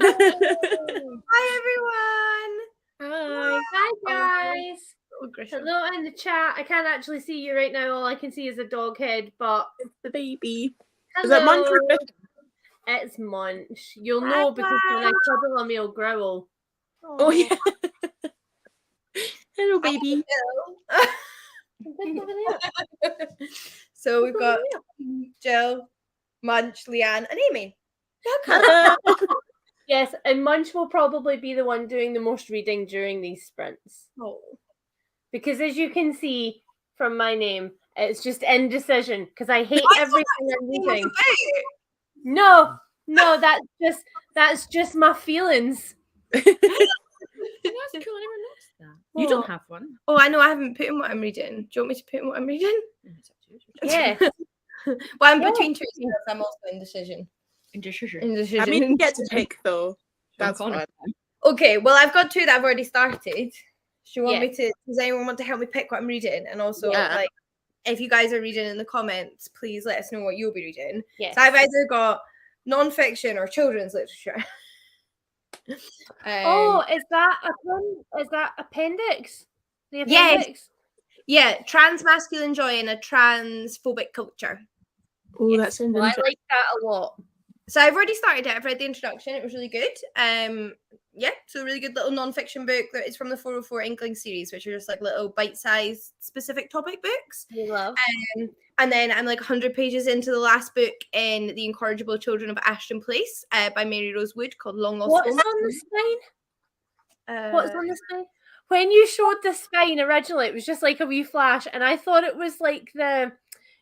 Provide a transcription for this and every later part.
Hi, everyone. Hi, guys. Grisham. Hello in the chat. I can't actually see you right now. All I can see is a dog head, but It's the baby. hello. Is that Munch or Grisham? It's Munch. You'll know because when I cuddle him, he'll growl. Oh, yeah. Hello, baby. So we've got Jill, Munch, Leanne, and Amy. Yes, and Munch will probably be the one doing the most reading during these sprints. Oh. Because as you can see from my name, it's just indecision because I hate everything I'm reading. No, that's just my feelings. That's cool. I never noticed that. You don't have one. Oh, I know. I haven't put in what I'm reading. Do you want me to put in what I'm reading? Yeah. Well, I'm between two series. I'm also indecision. Indecision. I mean, you get to pick though. That's fun. Okay, well, I've got two that I've already started. Do you want Yeah. me to? Does anyone want to help me pick what I'm reading? And also, like, if you guys are reading in the comments, please let us know what you'll be reading. Yes. So I've either got non-fiction or children's literature. Is that appendix? The appendix? Yeah, trans-masculine joy in a transphobic culture. Oh, that sounds Well, I interesting. like that a lot. So I've already started it. I've read the introduction. It was really good. So a really good little non-fiction book that is from the 404 Inkling series, which are just like little bite-sized specific topic books. You love. And then I'm like 100 pages into the last book in The Incorrigible Children of Ashton Place by Mary Rose Wood called Long Lost What's Romance. on the spine? What's on the Uh, spine? When you showed the spine originally, it was just like a wee flash, and I thought it was like the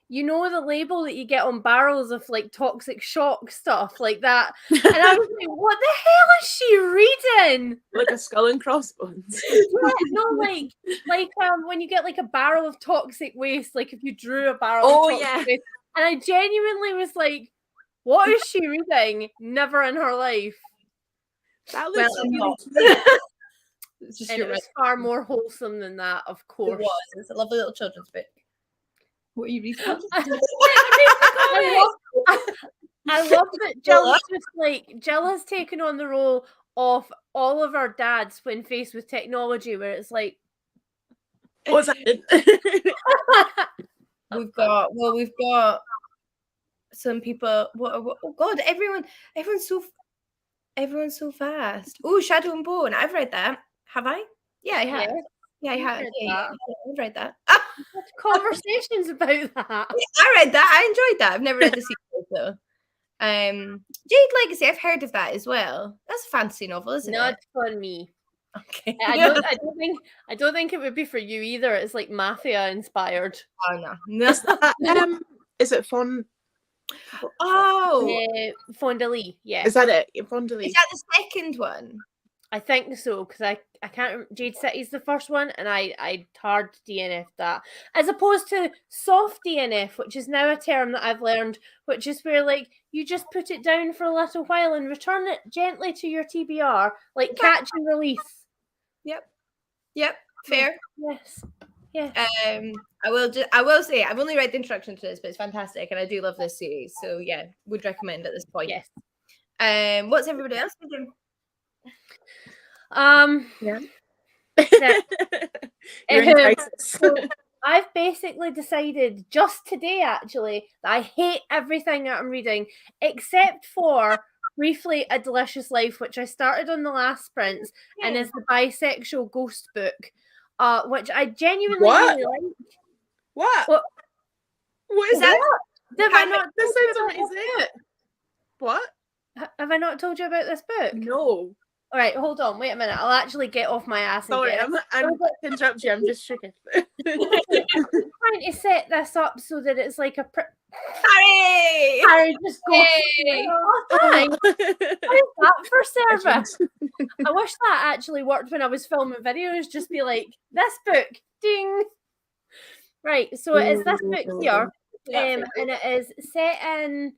label that you get on barrels of like toxic shock stuff like that. And I was like, what the hell is she reading? Like a skull and crossbones. Yeah, no, like when you get like a barrel of toxic waste, like if you drew a barrel of toxic waste. And I genuinely was like, what is she reading? Never in her life. That looks really it's And it was far more wholesome than that, of course. It was. It's a lovely little children's book. What are you reading? I love that Jill's just like Jill has taken on the role of all of our dads when faced with technology, where it's like, what's that? we've got some people. Oh God, everyone's so fast. Oh, Shadow and Bone. I've read that. Have I? Yeah, I have. Yeah, I have. I've read that. Conversations about that. I read that. I enjoyed that. I've never read the sequel though. Jade Legacy. I've heard of that as well. That's a fantasy novel, isn't it? Not for me. Okay. I don't think it would be for you either. It's like mafia inspired. Oh no. Is it Fond? Oh, Fond du Lis. Yeah. Is that it? Fond du Lis. Is that the second one? I think so, because I can't remember. Jade City's the first one, and I hard DNF that. As opposed to soft DNF, which is now a term that I've learned, which is where like you just put it down for a little while and return it gently to your TBR, like catch and release. Yep. Fair. Yes. Yeah. I will say I've only read the introduction to this, but it's fantastic, and I do love this series. So yeah, would recommend at this point. Yes. What's everybody else doing? So I've basically decided just today, actually, that I hate everything that I'm reading except for briefly A Delicious Life, which I started on the last sprints, and is the bisexual ghost book, which I genuinely really like. What is that? Have I not? This sounds amazing. What? Have I not told you about this book? No. All right, hold on. Wait a minute. I'll actually get off my ass. Sorry, I'm interrupt you. I'm just shaking. I'm trying to set this up so that it's like a. Harry just goes. Hi. What is that for service? I wish that actually worked when I was filming videos. Just be like, this book, ding. Right, so it is this book here, and it is set in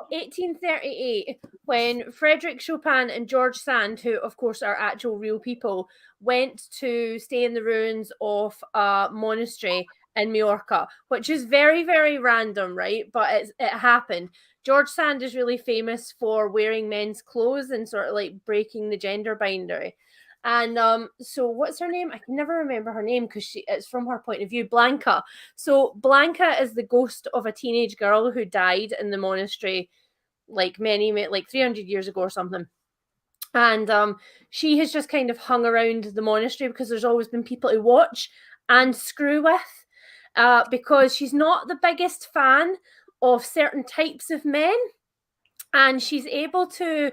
1838 when Frederick Chopin and George Sand, who of course are actual real people, went to stay in the ruins of a monastery in Majorca, which is very, very random, right? But it happened. George Sand is really famous for wearing men's clothes and sort of like breaking the gender boundary. And so what's her name? I can never remember her name because it's from her point of view, Blanca. So Blanca is the ghost of a teenage girl who died in the monastery like 300 years ago or something. And she has just kind of hung around the monastery because there's always been people to watch and screw with, because she's not the biggest fan of certain types of men, and she's able to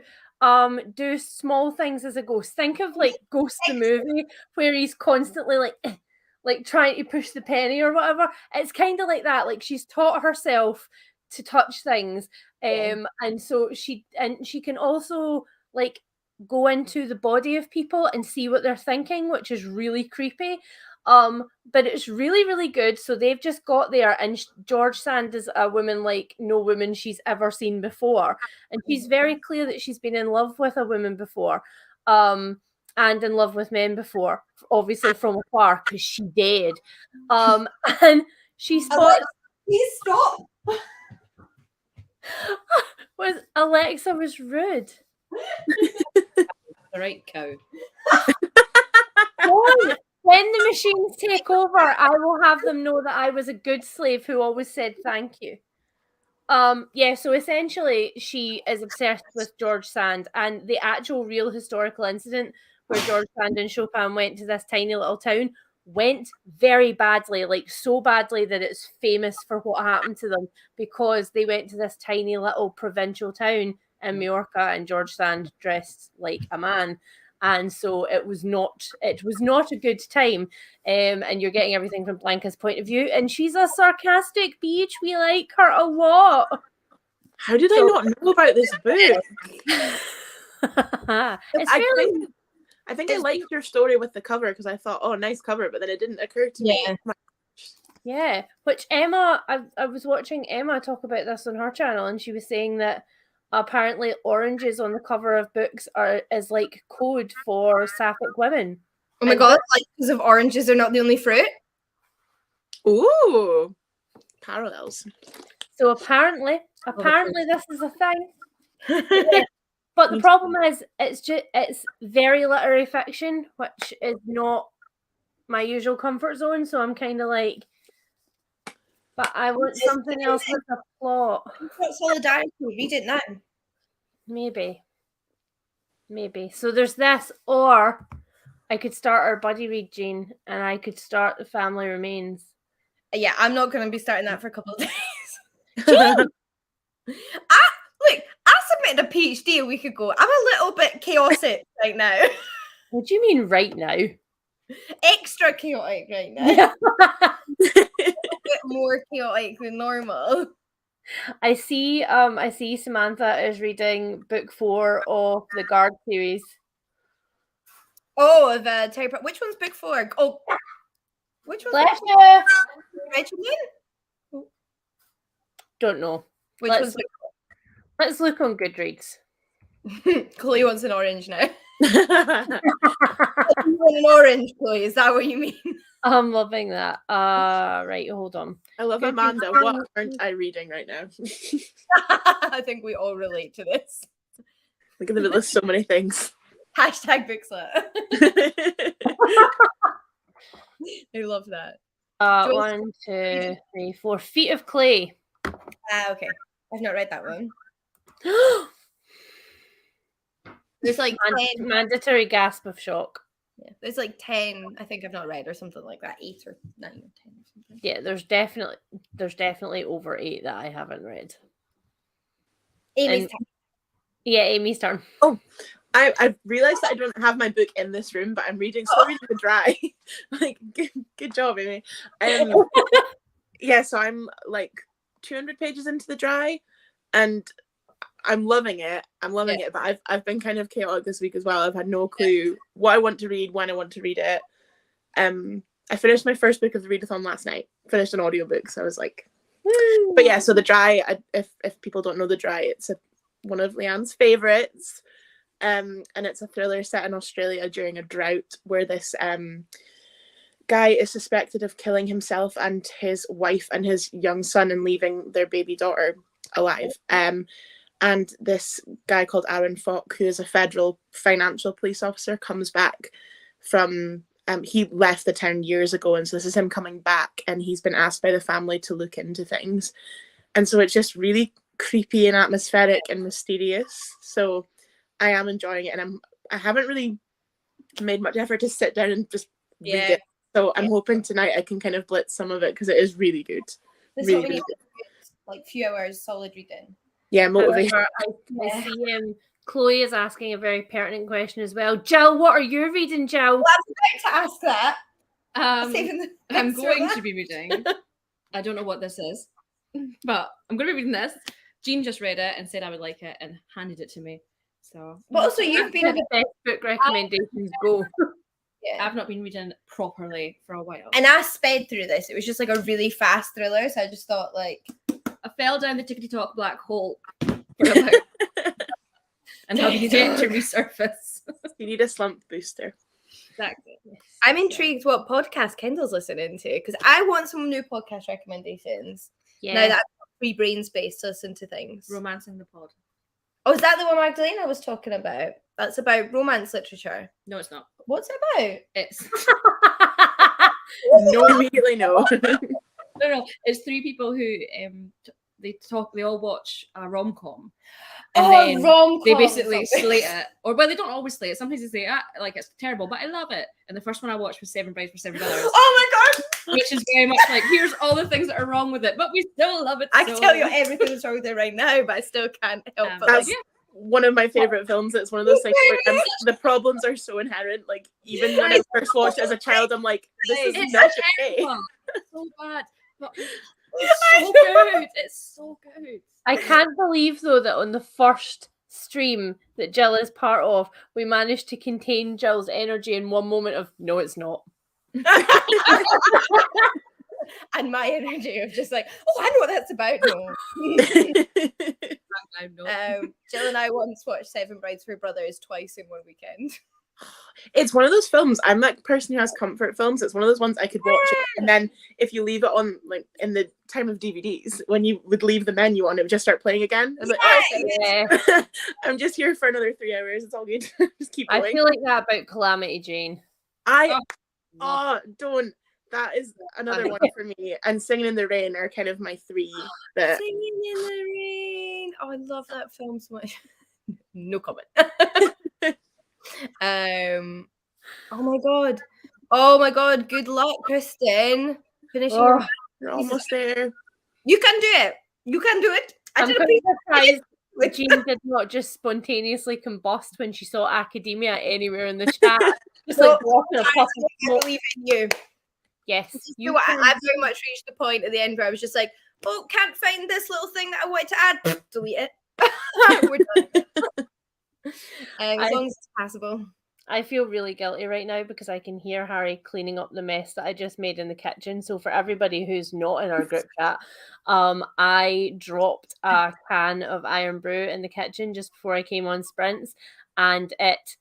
do small things as a ghost. Think of like Ghost the movie, where he's constantly like trying to push the penny or whatever. It's kind of like that. Like she's taught herself to touch things, and so she can also like go into the body of people and see what they're thinking, which is really creepy. But it's really, really good. So they've just got there, and George Sand is a woman like no woman she's ever seen before, and she's very clear that she's been in love with a woman before, and in love with men before, obviously from afar because she did. And she spots. Please stop. Alexa was rude. The right cow. When the machines take over, I will have them know that I was a good slave who always said thank you. So essentially she is obsessed with George Sand, and the actual real historical incident where George Sand and Chopin went to this tiny little town went very badly, like so badly that it's famous for what happened to them, because they went to this tiny little provincial town in Majorca and George Sand dressed like a man. And so it was not a good time. And you're getting everything from Blanca's point of view. And she's a sarcastic beach. We like her a lot. How did I not know about this book? I think I liked your story with the cover because I thought, oh, nice cover, but then it didn't occur to me. Yeah, which Emma, I was watching Emma talk about this on her channel, and she was saying that apparently oranges on the cover of books is like code for sapphic women. Oh my god, like because of oranges are not the only fruit? Ooh, parallels. So apparently this is a thing. But the problem is it's very literary fiction, which is not my usual comfort zone, so I'm kind of like, but I want something else with a plot. Solidarity, read it now. Maybe. So there's this, or I could start our buddy read, Jean, and I could start The Family Remains. Yeah, I'm not going to be starting that for a couple of days. Jean! I submitted a PhD a week ago. I'm a little bit chaotic right now. What do you mean right now? Extra chaotic right now. A bit more chaotic than normal. I see Samantha is reading book 4 of the Guard series. Oh, the Terry Pratchett. Which one's book 4? Oh, which one's Bless book 4? Regiment? Don't know. Let's look on Goodreads. Chloe wants an orange now. You want an orange, Chloe? Is that what you mean? I'm loving that. Right, hold on. I love Amanda. What aren't I reading right now? I think we all relate to this. Look at the list, so many things. Hashtag Bookslut. I love that. 1, 2, 3, 4. Feet of Clay. Okay. I've not read that one. There's like 10. Mandatory gasp of shock. Yeah, there's like 10. I think I've not read, or something like that. 8 or 9 or 10 or something. Yeah, there's definitely over 8 that I haven't read. Amy's turn. Yeah, Amy's turn. Oh, I've realised that I don't have my book in this room, but I'm reading The Dry. Like, good job, Amy. Yeah, so I'm like 200 pages into The Dry, and I'm loving it. But I've been kind of chaotic this week as well. I've had no clue what I want to read, when I want to read it. I finished my first book of the Readathon last night. Finished an audiobook, so I was like, woo. But yeah, so The Dry, if people don't know The Dry, it's one of Leanne's favourites. And it's a thriller set in Australia during a drought where this guy is suspected of killing himself and his wife and his young son and leaving their baby daughter alive. And this guy called Aaron Falk, who is a federal financial police officer, comes back from... he left the town years ago, and so this is him coming back, and he's been asked by the family to look into things. And so it's just really creepy and atmospheric and mysterious. So I am enjoying it, and I haven't really made much effort to sit down and just read it. So I'm hoping tonight I can kind of blitz some of it because it is really good. This really is good. Like few hours solid reading. Yeah, motivation. I see Chloe is asking a very pertinent question as well. Jill, what are you reading, Jill? Well, I was about to ask that. I'm going to be reading. I don't know what this is, but I'm going to be reading this. Jean just read it and said I would like it and handed it to me. So, but also you've been the best book recommendations go. Yeah. I've not been reading properly for a while. And I sped through this. It was just like a really fast thriller, so I just thought like I fell down the tickety-tock black hole for a while. And how do you get to resurface? You need a slump booster. Exactly. I'm intrigued what podcast Kendall's listening to because I want some new podcast recommendations. Yeah. Now that I've got free brain space to listen to things. Romancing the Pod. Oh, is that the one Magdalena was talking about? That's about romance literature. No, it's not. What's it about? It's No, immediately no. no. It's three people who they all watch a rom-com. And then rom-com. they basically slate it. Or well, they don't always slate it. Sometimes they say like it's terrible, but I love it. And the first one I watched was Seven Brides for $7. Oh my god! Which is very much like here's all the things that are wrong with it, but we still love it. I can tell you everything that's wrong with it right now, but I still can't help but That's one of my favorite films. It's one of those things where the problems are so inherent. Like even when I first watched it as a child, I'm like, this is not okay. It's so bad. But it's so good. It's so good. I can't believe though that on the first stream that Jill is part of, we managed to contain Jill's energy in one moment of no, it's not. And my energy of just like, oh, I know what that's about. No. Jill and I once watched Seven Brides for Brothers twice in one weekend. It's one of those films. I'm that person who has comfort films. It's one of those ones I could watch it, and then if you leave it on, like in the time of DVDs, when you would leave the menu on, it would just start playing again. I was like, oh, I'm just here for another 3 hours. It's all good. Just keep going. I feel like that about Calamity Jane. Don't. That is another one for me. And Singing in the Rain are kind of my three. Singing in the Rain. Oh, I love that film so much. No comment. Oh my god. Good luck, Kristen. Finishing. You're almost there. You can do it. You can do it. I'm surprised Jean did not just spontaneously combust when she saw academia anywhere in the chat. Just like walking a puff of smoke. I believe in you. Yes. You know what? I very much reached the point at the end where I was just like, oh, can't find this little thing that I wanted to add. Delete it. We're done. As long as it's passable. I feel really guilty right now because I can hear Harry cleaning up the mess that I just made in the kitchen. So for everybody who's not in our group chat, I dropped a can of Iron Brew in the kitchen just before I came on Sprints, and it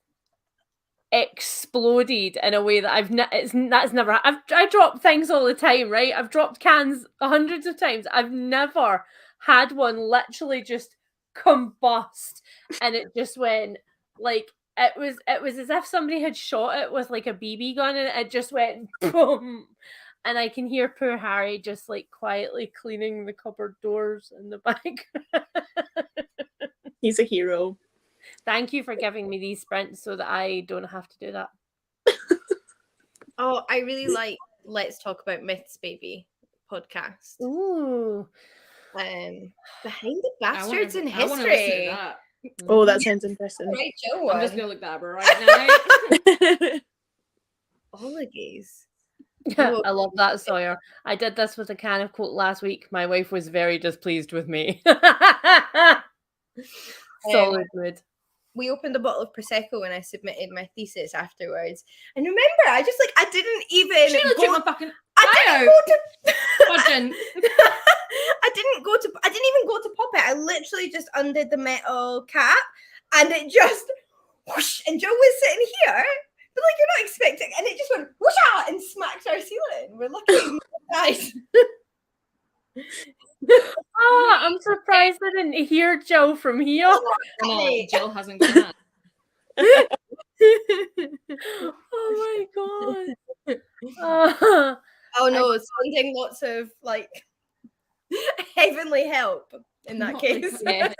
exploded in a way that that's never. I drop things all the time, right? I've dropped cans hundreds of times. I've never had one literally just combust, and it just went like. It was as if somebody had shot it with like a BB gun and it just went boom. And I can hear poor Harry just like quietly cleaning the cupboard doors in the back. He's a hero. Thank you for giving me these sprints so that I don't have to do that. Oh, I really like Let's Talk About Myths, Baby podcast. Ooh. Behind the Bastards in History. Oh, that sounds interesting. Right, Joe. I'm just gonna look that up right now. Holidays. I love that, Sawyer. I did this with a can of Coke last week. My wife was very displeased with me. Solid mood. We opened a bottle of Prosecco when I submitted my thesis afterwards. And remember, I didn't even pop it. I literally just undid the metal cap and it just whoosh. And Joe was sitting here But like, you're not expecting, and it just went whoosh and smacked our ceiling. We're lucky, guys. I'm surprised I didn't hear Jill from here. No, Jill hasn't got that. Oh my god. Oh no, sending lots of like heavenly help in that case. Yeah.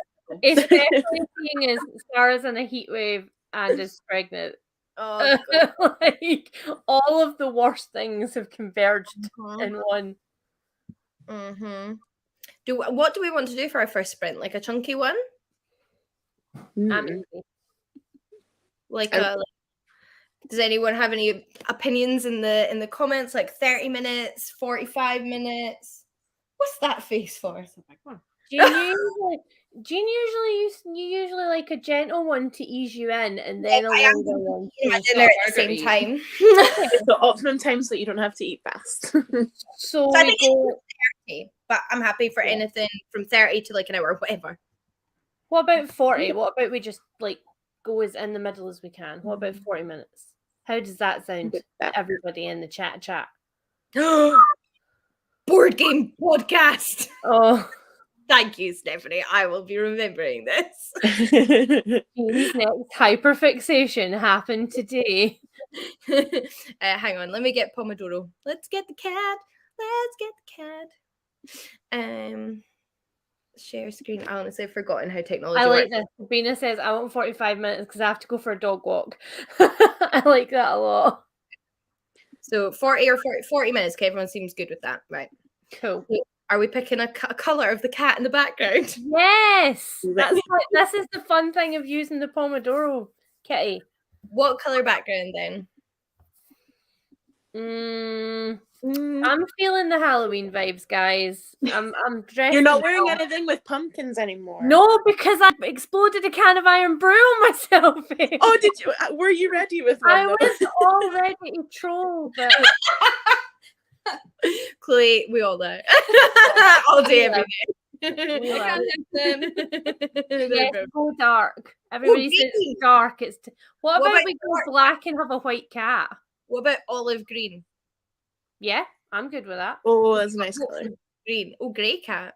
Especially seeing as Sarah's in a heat wave and is pregnant. Oh god. Like all of the worst things have converged in one. Mm-hmm. What do we want to do for our first sprint? Like a chunky one? Like does anyone have any opinions in the comments? Like 30 minutes, 45 minutes? What's that face for? Jean usually like a gentle one to ease you in, and then a longer one. My dinner at the same time. It's the optimum time so that you don't have to eat fast. So I we think go. 30, but I'm happy for anything from 30 to like an hour, whatever. What about 40? What about we just like go as in the middle as we can? What about 40 minutes? How does that sound to everybody in the chat? Board game podcast. Oh, thank you, Stephanie. I will be remembering this. Jean's next hyperfixation happened today. Hang on, let me get Pomodoro. Let's get the cat. Share screen. I honestly have forgotten how technology I like works. this. Sabina says, I want 45 minutes because I have to go for a dog walk. I like that a lot. So 40 or 40 minutes. Okay, everyone seems good with that. Right. Cool. Are we picking a colour of the cat in the background? Yes! This is the fun thing of using the Pomodoro kitty. What colour background then? I'm feeling the Halloween vibes, guys. I'm dressed. You're not wearing anything with pumpkins anymore. No, because I exploded a can of iron brew on myself. Oh, did you? Were you ready with one? I was already a troll, but Chloe, we all know. All day, every day. We love Yes, go dark. Everybody says it's dark. What about we go black and have a white cat? What about olive green? Yeah, I'm good with that. Oh, that's a nice color. Green. Oh, grey cat.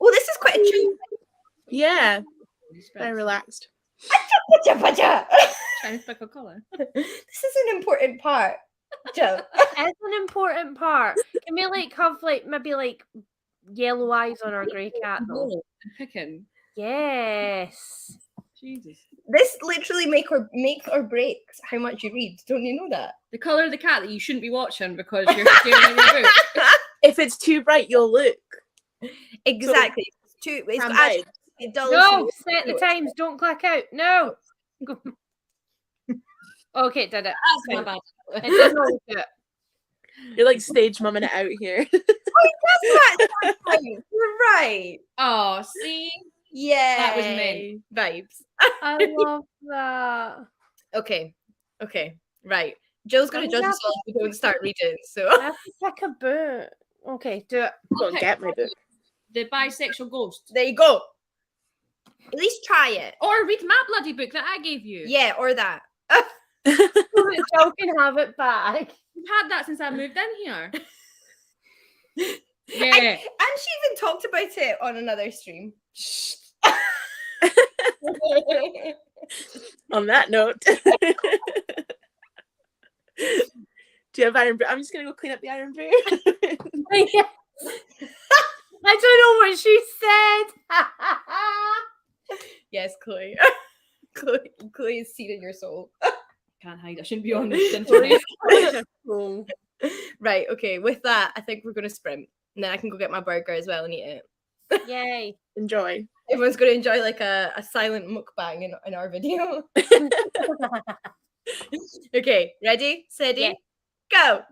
Oh, this is quite a chill. Yeah. Very relaxed. Trying to pick a colour. This is an important part. Joe. It's an important part. Can we like have like maybe like yellow eyes on our grey cat though? Picking. Yes. Jesus. This literally makes or breaks how much you read. Don't you know that? The colour of the cat that you shouldn't be watching because you're staring at your book. If it's too bright, you'll look. Exactly. So, it does. No, set the times. Don't click out. No. Okay, did it. That's my bad. It does not look it. You're like stage mumming it out here. That's right. You're right. Oh, see? Yeah. That was me. Vibes. I love that. Okay. Right. Joe's going to judge us all if we don't start reading. So I have to pick a book. Okay, do it. Go and get my book. The Bisexual Ghost. there you go. At least try it. Or read my bloody book that I gave you. Yeah, or that. So that Joe can have it back. You've had that since I moved in here. Yeah. And she even talked about it on another stream. On that note. Do you have iron brew? I'm just going to go clean up the iron brew. Yeah. I don't know what she said. Yes, Chloe. Chloe is seed in your soul. Can't hide. I shouldn't be on this internet. Right, okay. With that, I think we're going to sprint. And then I can go get my burger as well and eat it. Yay. Enjoy. Everyone's going to enjoy like a silent mukbang in our video. Okay, ready, steady, go.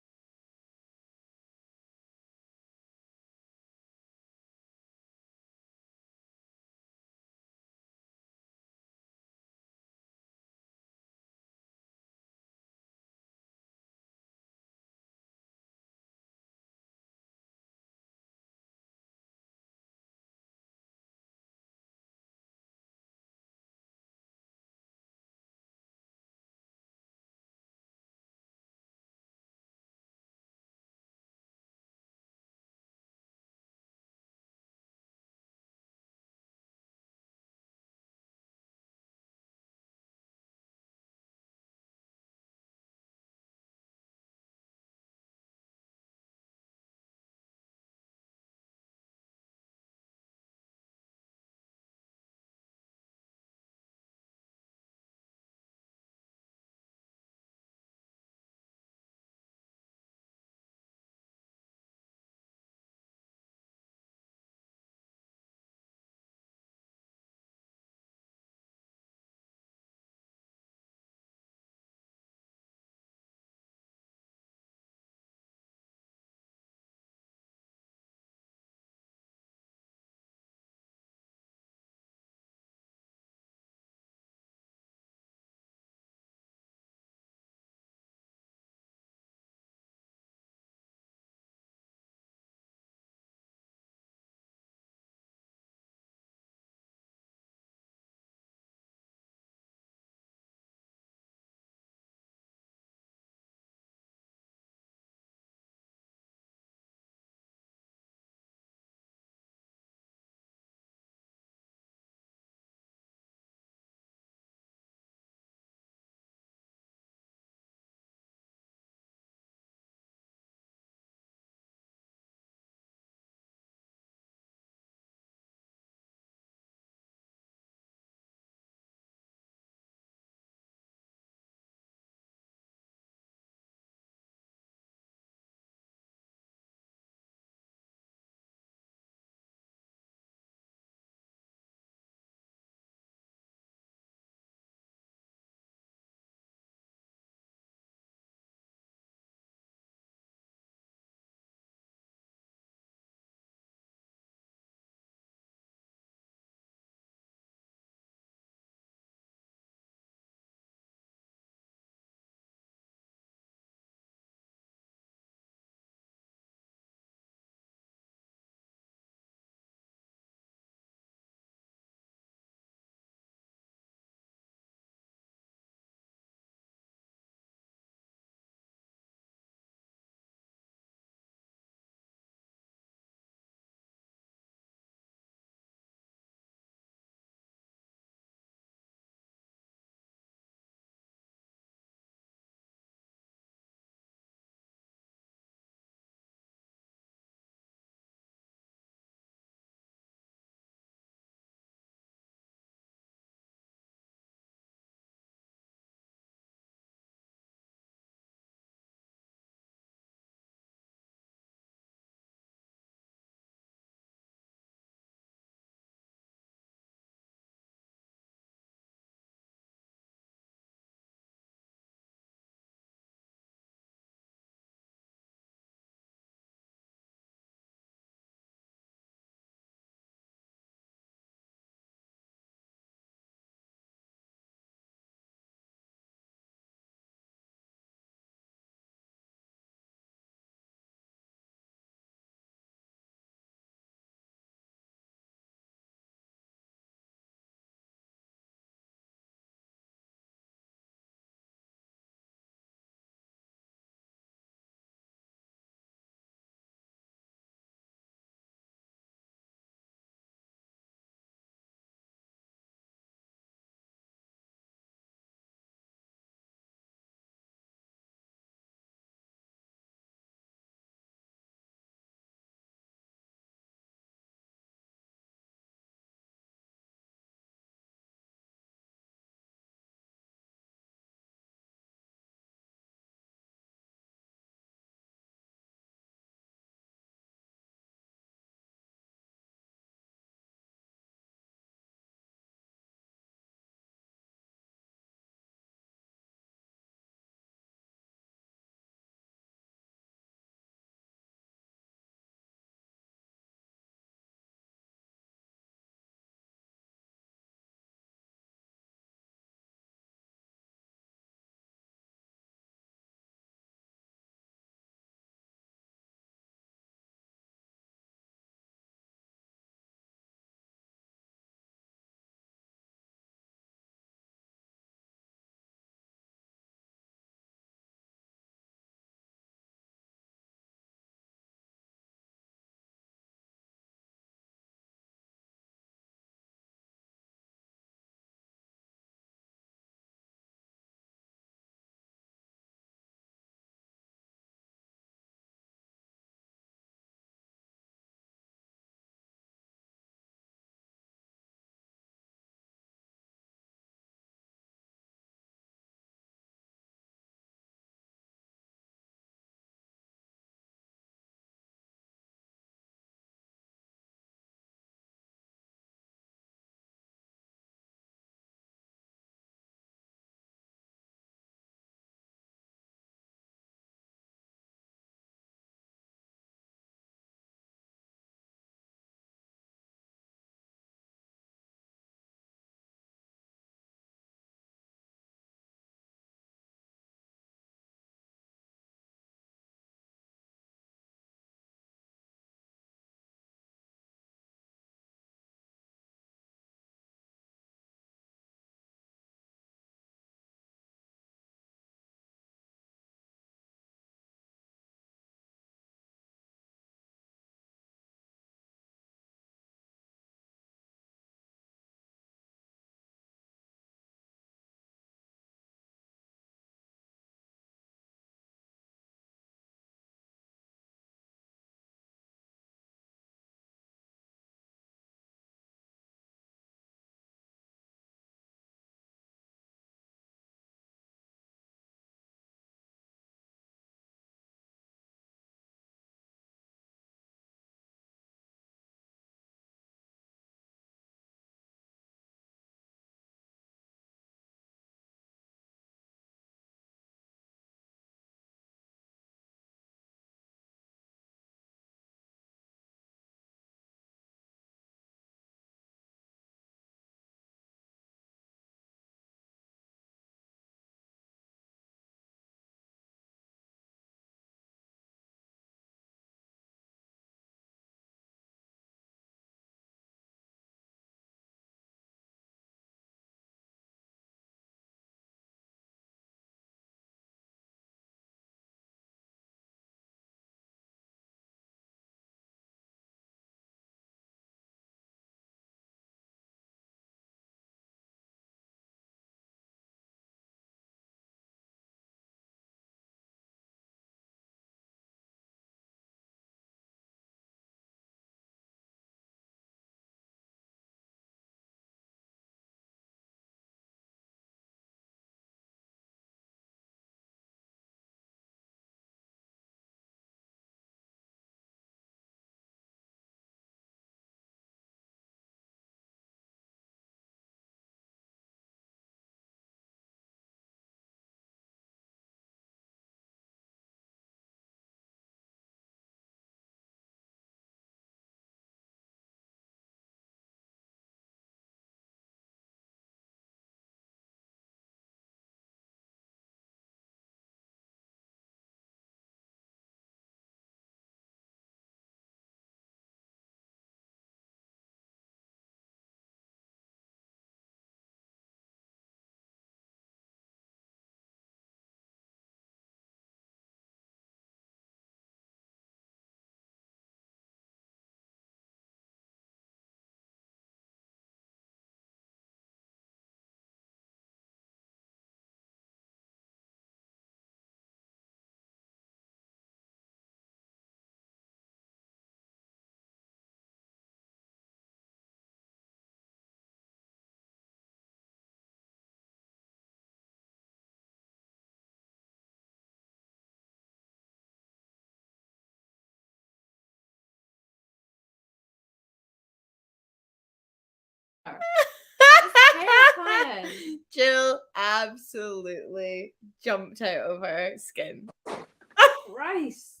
Jill absolutely jumped out of her skin. Christ.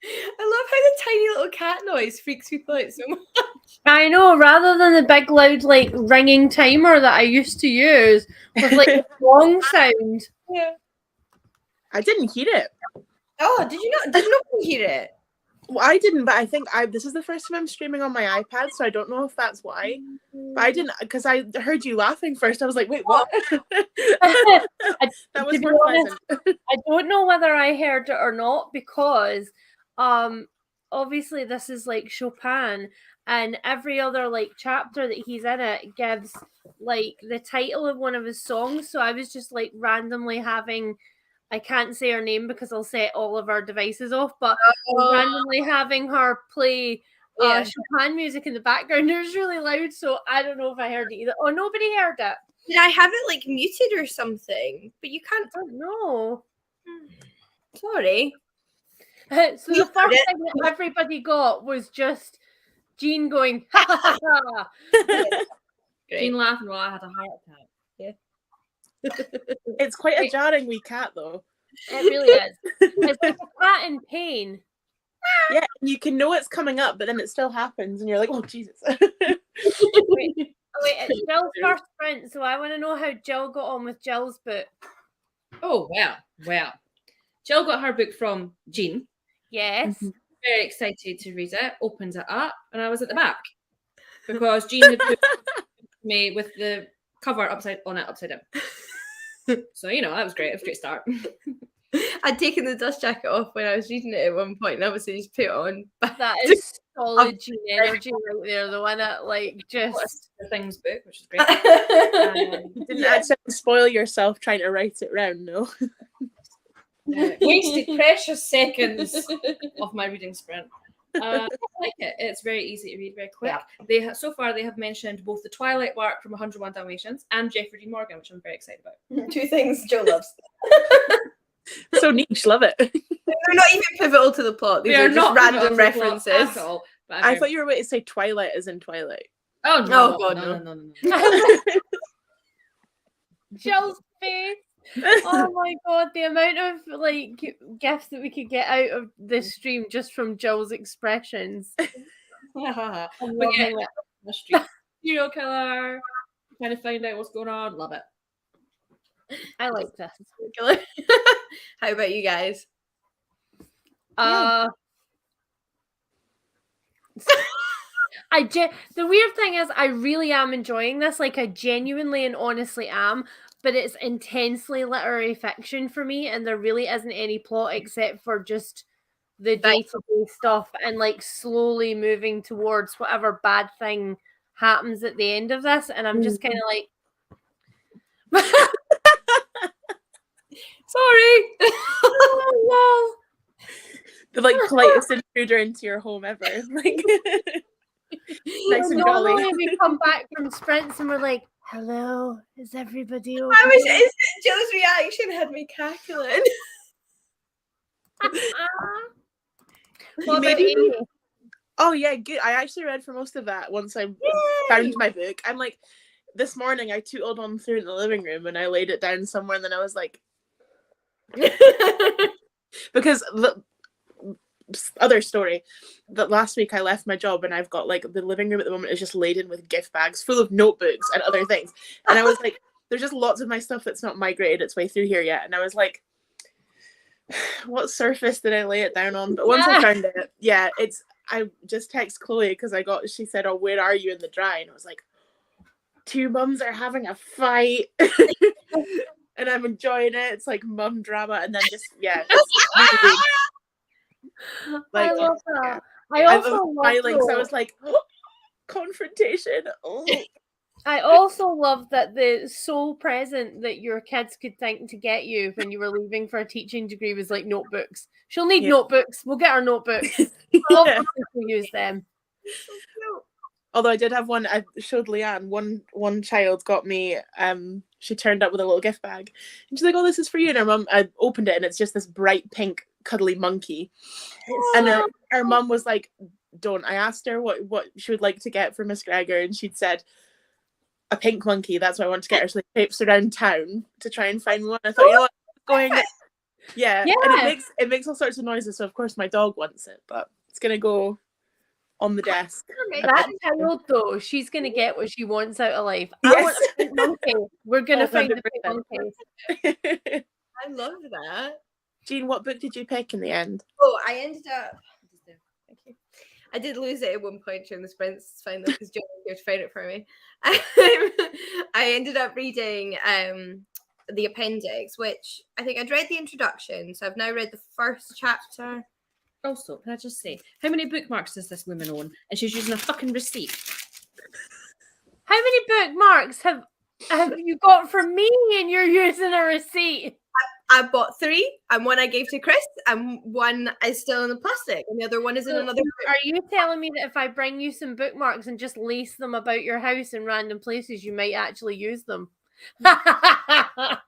I love how the tiny little cat noise freaks people out so much. I know, rather than the big loud like ringing timer that I used to use with like a long sound. Yeah. I didn't hear it. Oh, did you not? Did nobody hear it? Well, I didn't, but I think this is the first time I'm streaming on my iPad, so I don't know if that's why. But I didn't, because I heard you laughing first. I was like, wait, what? That was more pleasant. I don't know whether I heard it or not, because obviously this is like Chopin, and every other like chapter that he's in it gives like the title of one of his songs. So I was just like randomly having, I can't say her name because I'll set all of our devices off, but randomly having her play Chopin music in the background. It was really loud, so I don't know if I heard it either. Oh, nobody heard it. Did I have it like muted or something? But you can't. I don't know. Sorry. So the first thing that everybody got was just Jean going, ha ha ha. Jean laughing while I had a heart attack. It's quite a jarring wee cat, though. It really is. It's like a cat in pain. Yeah, you can know it's coming up, but then it still happens, and you're like, oh, Jesus. Wait, it's Jill's first sprint, so I want to know how Jill got on with Jill's book. Oh, well. Jill got her book from Jean. Yes. Very excited to read it. Opens it up, and I was at the back because Jean had put me with the cover upside down. So, that was great. It was a great start. I'd taken the dust jacket off when I was reading it at one point, and obviously just put it on. That is solid Jean energy right there. The one that like just the things book, which is great. You didn't actually spoil yourself trying to write it round, no? Wasted precious seconds of my reading sprint. I like it. It's very easy to read, very quick. Yeah. So far they have mentioned both the Twilight work from 101 Dalmatians and Jeffrey Dean Morgan, which I'm very excited about. Two things Joe loves. So niche, love it. They're not even pivotal to the plot. These are just random references. At all, I thought you were going to say Twilight as in Twilight. Oh no! Oh, God, no. Jill's face. Oh my God, the amount of like gifts that we could get out of this stream just from Jill's expressions. Mystery serial killer, trying to find out what's going on. Love it. I like this. How about you guys? The weird thing is I really am enjoying this. Like, I genuinely and honestly am. But it's intensely literary fiction for me, and there really isn't any plot except for just the day-to-day stuff and like slowly moving towards whatever bad thing happens at the end of this. And I'm just kind of like, sorry. Oh, The like politest intruder into your home ever. Like, nice and jolly. Normally we come back from sprints and we're like, hello, is everybody okay? Joe's reaction had me cackling. Oh yeah, good. I actually read for most of that once I found my book. I'm like, this morning I tootled on through in the living room and I laid it down somewhere, and then I was like, because the other story that last week I left my job and I've got like the living room at the moment is just laden with gift bags full of notebooks and other things, and I was like, there's just lots of my stuff that's not migrated its way through here yet, and I was like, what surface did I lay it down on? But once I found it, I just text Chloe because she said, oh, where are you in the dry? And I was like, two mums are having a fight. And I'm enjoying it. It's like mum drama, and then just it's like, I love that. I also smiling, so I was like, oh, confrontation. Oh. I also love that the sole present that your kids could think to get you when you were leaving for a teaching degree was like notebooks. She'll need notebooks. We'll get her notebooks. We'll use them. Although I did have one, I showed Leanne, one child got me, she turned up with a little gift bag. And she's like, oh, this is for you. And her mum, I opened it and it's just this bright pink cuddly monkey. And her mum was like, don't. I asked her what she would like to get for Miss Gregor, and she'd said, a pink monkey. That's why I want to get her. So they traipsed around town to try and find one. I thought, you know what, going. Yeah, and it makes all sorts of noises. So of course my dog wants it, but it's gonna go on the desk. That child though, she's gonna get what she wants out of life. Yes. I want a pink monkey. We're gonna find the pink 100%. monkey. I love that. Jean, what book did you pick in the end? Oh, I ended up. Thank you. I did lose it at one point during the sprints. It's fine though, because John was here to find it for me. I ended up reading the appendix, which I think I'd read the introduction, so I've now read the first chapter. Also, can I just say, how many bookmarks does this woman own? And she's using a fucking receipt. How many bookmarks have you got from me and you're using a receipt? I bought 3, and one I gave to Chris, and one is still in the plastic, and the other one is in another. Are you telling me that if I bring you some bookmarks and just lace them about your house in random places, you might actually use them? I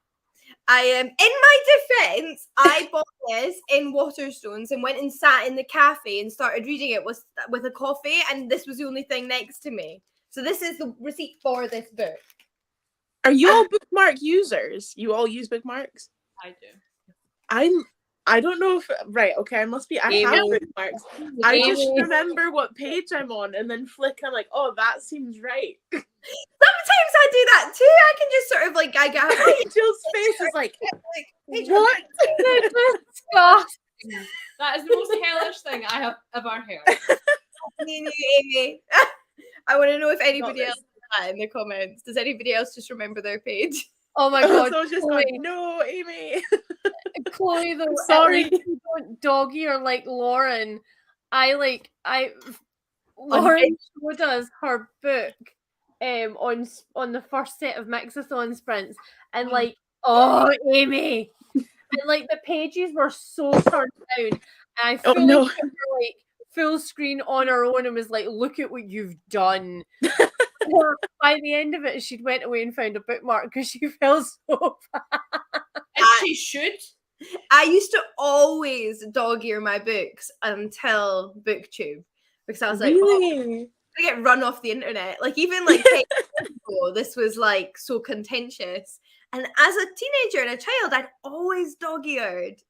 am, in my defense, I bought this in Waterstones and went and sat in the cafe and started reading it with a coffee, and this was the only thing next to me. So this is the receipt for this book. Are you all bookmark users? You all use bookmarks? I do. I don't know if right. Okay, I must be. I have bookmarks. I just remember what page I'm on, and then flick. I'm like, oh, that seems right. Sometimes I do that too. I can just sort of like I got Angel's face is like what? Disgusting. That is the most hellish thing I have ever heard. Me and you, Amy. I want to know if anybody else does that in the comments. Does anybody else just remember their page? Oh my god! So just Chloe. going, no, Amy. Chloe, though, sorry. At least you don't doggy or like Lauren. Lauren showed us her book on the first set of Mixathon sprints, and like, oh, Amy, and like the pages were so turned down, and I feel like she were, like full screen on her own and was like, look at what you've done. By the end of it, she'd went away and found a bookmark because she felt so bad. And she should. I used to always dog ear my books until BookTube because I was like, really? I get run off the internet. Like even like this was like so contentious. And as a teenager and a child, I'd always dog eared.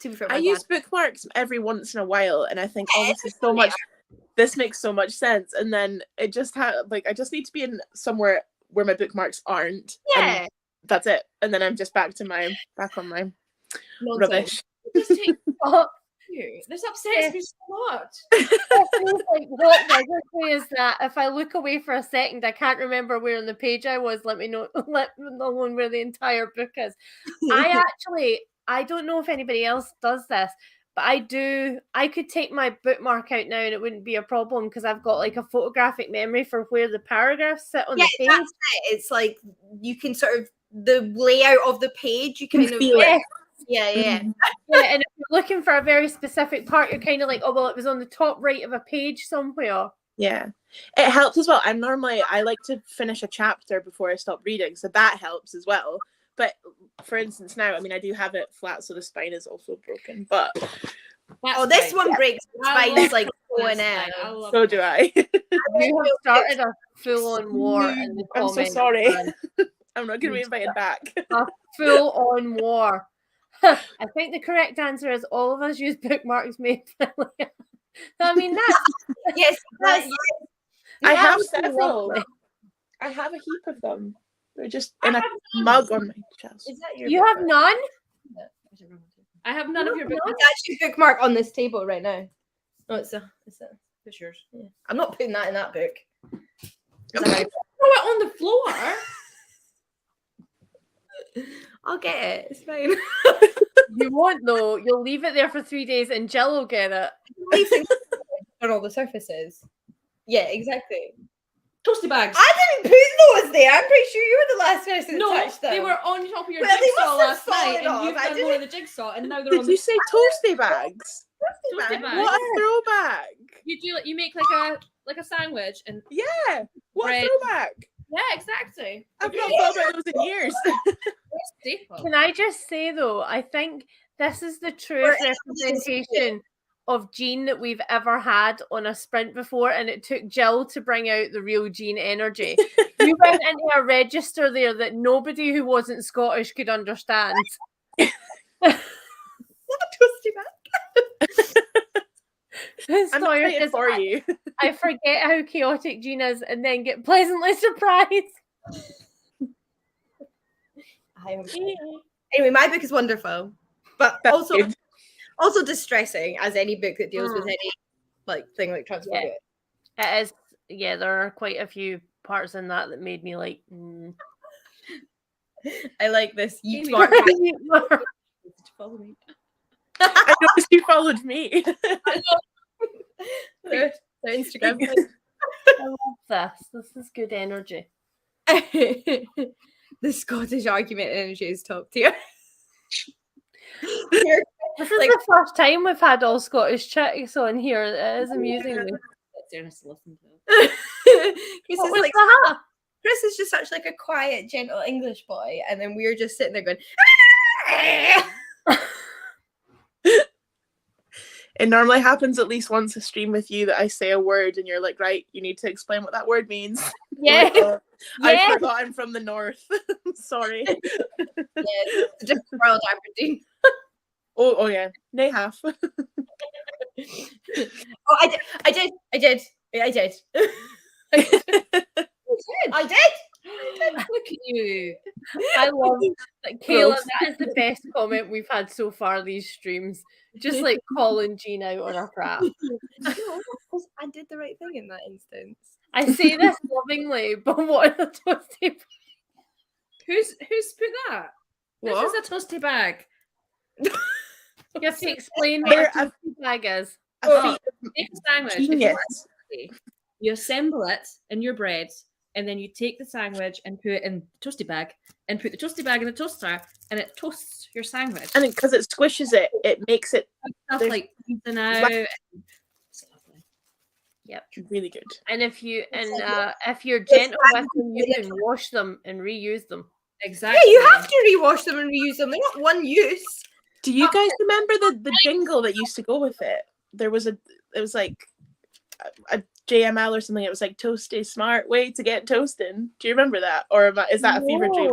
To be fair, I use bookmarks every once in a while, and I think, oh, this is so much. This makes so much sense, and then it just I just need to be in somewhere where my bookmarks aren't. Yeah, that's it. And then I'm just back on my rubbish. This takes this upsets me so much. Like, what exactly is that? If I look away for a second, I can't remember where on the page I was. Let me know where the entire book is. I don't know if anybody else does this, but I could take my bookmark out now and it wouldn't be a problem because I've got like a photographic memory for where the paragraphs sit on the page. That's it. It's like you can sort of the layout of the page. You kind of feel it. Yeah. Yeah, and if you're looking for a very specific part, you're kind of like, oh well, it was on the top right of a page somewhere. Yeah, it helps as well. I like to finish a chapter before I stop reading, so that helps as well. But for instance, now, I mean, I do have it flat, so the spine is also broken. But this one breaks. The spine is like going in. So do I. You have started a full-on war in the comments. I'm so sorry. I'm not going to be invited back. A full-on war. I think the correct answer is all of us use bookmarks made. I mean, that's yes. I have several. I have a heap of them. They're just in a mug on my chest. Is that your you have none? I have none of your bookmarks. It's actually bookmark on this table right now. Oh, it's yours. Yeah. I'm not putting that in that book. Throw it on the floor. I'll get it. It's fine. You won't though. You'll leave it there for 3 days and Jill will get it. Leave things on all the surfaces. Yeah, exactly. Toasty bags. I didn't put those there. I'm pretty sure you were the last person to touch them. They were on top of your Well, they jigsaw must have last night, fallen and off. you've I done more of the jigsaw, and now they're on. Did you say toasty bags? Toasty bags. What a throwback! You make like a sandwich and Yeah, what bread. a throwback! Yeah, exactly. I've not thought about those in years. Can I just say though, I think this is the truest representation of Jean that we've ever had on a sprint before, and it took Jill to bring out the real Jean energy. You went into a register there that nobody who wasn't Scottish could understand. What a toasty bag. I'm excited for you. I forget how chaotic Jean is and then get pleasantly surprised. Anyway, my book is wonderful, but That's also good. also distressing, as any book that deals with any thing like transphobia. Yeah. It is. Yeah, there are quite a few parts in that made me like. I like this. You Follow me. I noticed you followed me. their Instagram. I love this. This is good energy. The Scottish argument energy is top tier. This is the first time we've had all Scottish chicks on here. It is amusing. Chris Chris is just such like a quiet, gentle English boy, and then we're just sitting there going. It normally happens at least once a stream with you that I say a word and you're like, right, you need to explain what that word means. Yeah. Like, I forgot I'm from the north. Sorry. Yeah, it's a different world, Aberdeen. Oh yeah. Nay half. Oh, I did. I did. Look at you. I love that, Kayla. That is the best comment we've had so far these streams. Just like calling Jean out on her crap. No, I did the right thing in that instance. I say this lovingly, but what a toasty. Who's put that? What? This is a toasty bag. You have to explain what a toasty bag is. Make a sandwich. You assemble it in your bread, and then you take the sandwich and put it in the toasty bag, and put the toasty bag in the toaster, and it toasts your sandwich. And because it squishes it, it makes it stuff like eating out. It's lovely. Yep, really good. And if you're gentle with them, you can wash them and reuse them. Exactly. Yeah, you have to rewash them and reuse them. They're not one use. Do you guys remember the jingle that used to go with it? It was like a JML or something. It was like toasty smart way to get toasting. Do you remember that? Or is that a fever dream?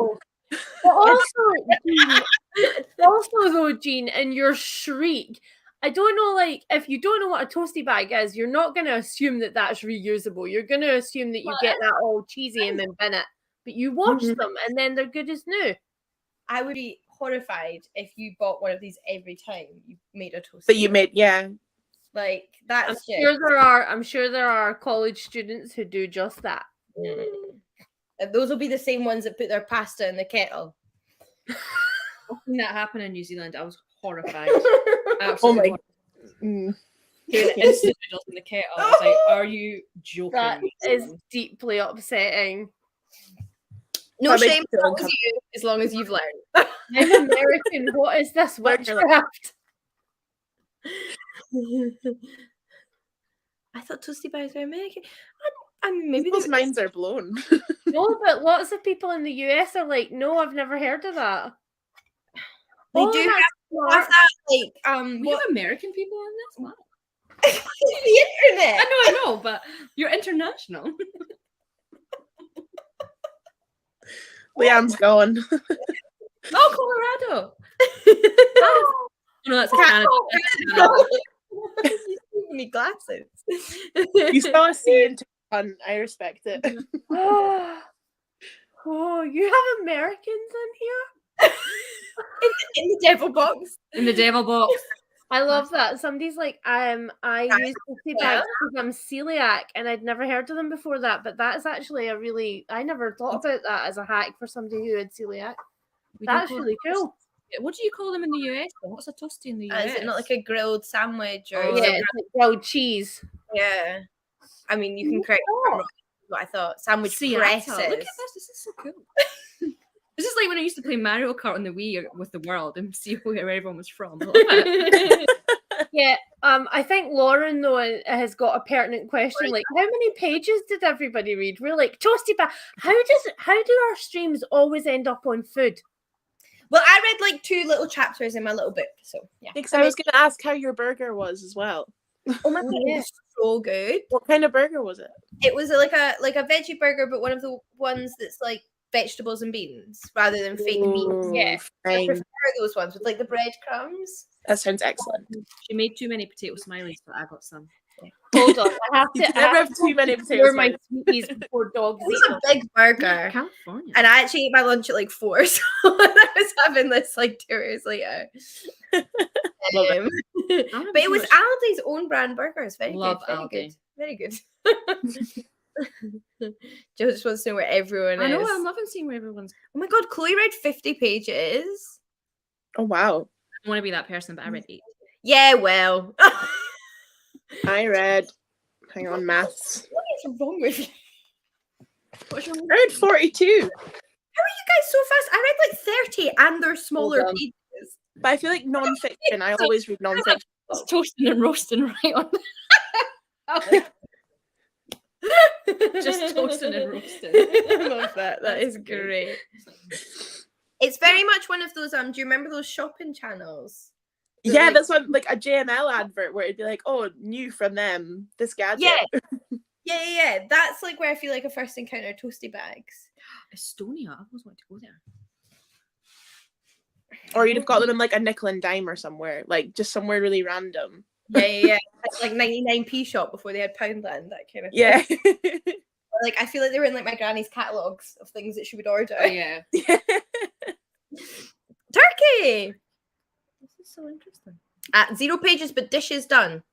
But also though, Jean, in your shriek, I don't know, like, if you don't know what a toasty bag is, you're not going to assume that that's reusable. You're going to assume that you get that all cheesy and then bin it. But you wash them and then they're good as new. I would be horrified if you bought one of these every time you made a toast. But you made, yeah. Like, that's I'm sure there are college students who do just that. And those will be the same ones that put their pasta in the kettle. I've seen that happen in New Zealand. I was horrified. Absolutely. Oh my instant noodles in the kettle. I was like, are you joking? That is deeply upsetting. No shame as long as you've learned. I'm American. What is this witchcraft? I thought toasty bags were American. I mean, maybe people's minds are blown. No, but lots of people in the US are like, no, I've never heard of that. They do have that, like, we have American people in this? What? The internet. I know, but you're international. Leanne's gone. Oh, Colorado. Oh, no, that's Canada. You need glasses. You saw a C into fun. I respect it. Oh, you have Americans in here? in the devil box. In the devil box. I love that. Somebody's like, I use toasty bags because I'm celiac, and I'd never heard of them before that. But that is actually I never thought about that as a hack for somebody who had celiac. That's really cool. What do you call them in the US? What's a toasty in the US? Is it not like a grilled sandwich or it's like grilled cheese? Yeah. I mean, you can correct what I thought. Sandwich presses. Look at this. This is so cool. This is like when I used to play Mario Kart on the Wii with the world and see where everyone was from. Yeah, I think Lauren though has got a pertinent question. Like, how many pages did everybody read? We're like, toasty bag. How do our streams always end up on food? Well, I read like 2 little chapters in my little book, so yeah. Because I was going to ask how your burger was as well. Oh my god, it was so good. What kind of burger was it? It was like a veggie burger, but one of the ones that's like vegetables and beans rather than fake meat. Yeah. I prefer Fine. those ones with like the breadcrumbs. That sounds excellent. She made too many potato smileys, but I got some. Hold on, I have You to. can never have too many pour potatoes. my sweeties before dogs It was eat a big burger. California. And I actually ate my lunch at like 4, so I was having this like 2 hours later. Love it. But it was Aldi's own brand burgers. Very Love good. Aldi. Very good. Joe just wants to know where everyone I know, is. I'm loving seeing where everyone's. Oh my god, Chloe read 50 pages. Oh, wow. I want to be that person, but I read 8. Yeah, well. I read, hang on, maths. What is wrong with you? What's wrong? I read 42. How are you guys so fast? I read like 30 and they're smaller Well done. pages. But I feel like non-fiction. I always read non-fiction. It's toasting and roasting right on. Just toasting and roasting. I love that. That is great. It's very much one of those. Do you remember those shopping channels? Yeah, like- that's one, like a JML advert where it'd be like, oh, new from them, this gadget. Yeah. That's like where I feel like I first encountered toasty bags. Estonia. I always wanted to go there. Or you'd have got them in like a nickel and dime or somewhere, like just somewhere really random. Yeah. It's like 99p shop before they had Poundland, that kind of thing. Yeah. Like I feel like they were in like my granny's catalogs of things that she would order. Oh, yeah. Turkey This is so interesting. at 0 pages, but dishes done,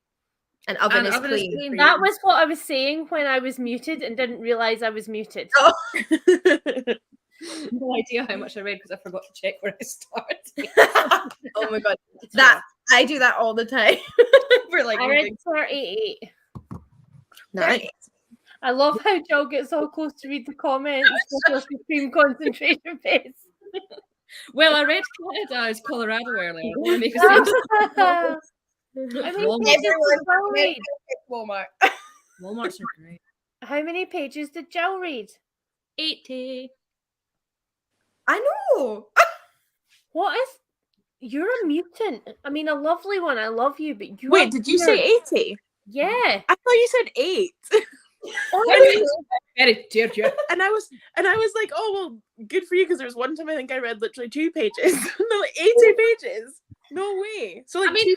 and oven And is oven is clean. clean. That was what I was saying when I was muted and didn't realize I was muted. Oh. No idea how much I read because I forgot to check where I started. Oh my god, that I do that all the time. For like I read reading. 38. Nice. I love how Jill gets all close to read the comments with her supreme concentration face. Well, I read Crocodile's Colorado earlier. I want to make a sense. I mean, Walmart. pages did Jill read? Walmart. Walmart's are great. How many pages did Jill read? 80. I know. What is? You're a mutant. I mean, a lovely one. I love you, but you. Wait, did you say 80? Yeah. I thought you said 8. Very dear you. And I was like, oh well, good for you, because there was one time I think I read literally 2 pages. No, like 80 pages. No way. So like I mean,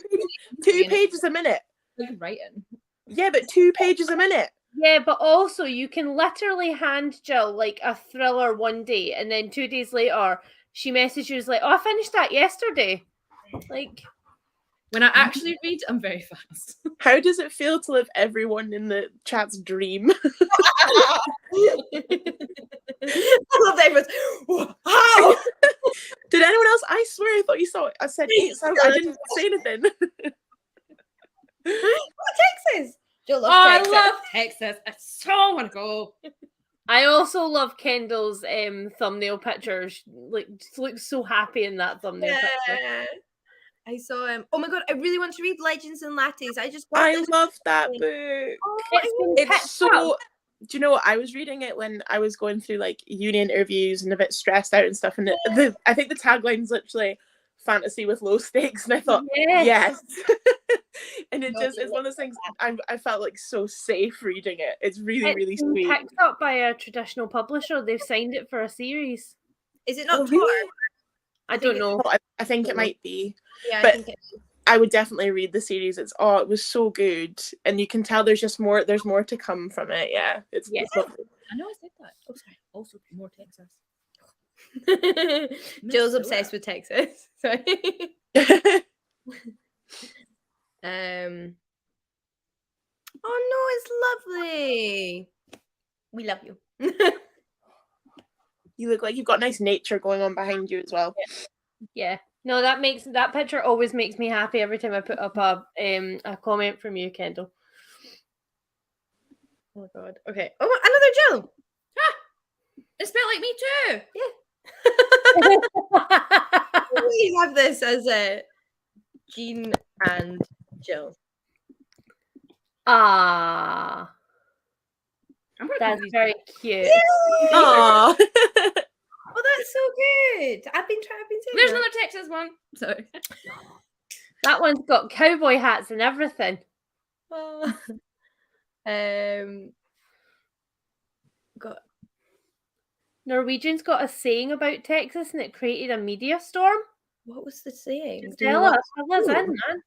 2 pages a minute. Like writing. Yeah, but 2 pages a minute. Yeah, but also you can literally hand Jill like a thriller one day, and then 2 days later she messages like, "Oh, I finished that yesterday." Like, When I actually read, I'm very fast. How does it feel to live everyone in the chat's dream? I love that everyone's. How? Did anyone else? I swear I thought you saw it. I said 8, so I didn't say anything. Texas. Jill loves Oh, Texas. I love Texas. I so want to go. I also love Kendall's thumbnail picture. She, like, just looks so happy in that thumbnail picture. Yeah. I saw him. Oh my god, I really want to read Legends and Lattes. I just got I this. love that book. It's been It's picked so. up. Do you know what? I was reading it when I was going through like uni interviews and a bit stressed out and stuff. And I think the tagline's literally fantasy with low stakes. And I thought, yes. And it's one of those things. I felt like so safe reading it. It's really, really It's been sweet. picked up by a traditional publisher. They've signed it for a series. Is it not Oh, Tor? really? I don't know. I think it might be. Yeah, But I think it is. I would definitely read the series. It was so good, and you can tell there's more to come from it. Yeah, it's lovely. I know I said that. Oh, sorry. Also, more Texas. Jill's Minnesota. obsessed with Texas. Sorry. Oh no, it's lovely. We love you. You look like you've got nice nature going on behind you as well. Yeah. No, that picture always makes me happy every time I put up a comment from you, Kendall. Oh my god. Okay. Oh, another Jill. It's spelled like me too. We have this as a Jean and Jill. Ah, I'm gonna that's call these- very cute. Aww. Oh, that's so good. I've been saying There's that. another Texas one. Sorry. That one's got cowboy hats and everything. Got Norwegians got a saying about Texas and it created a media storm. what was the saying? Tell us in, man.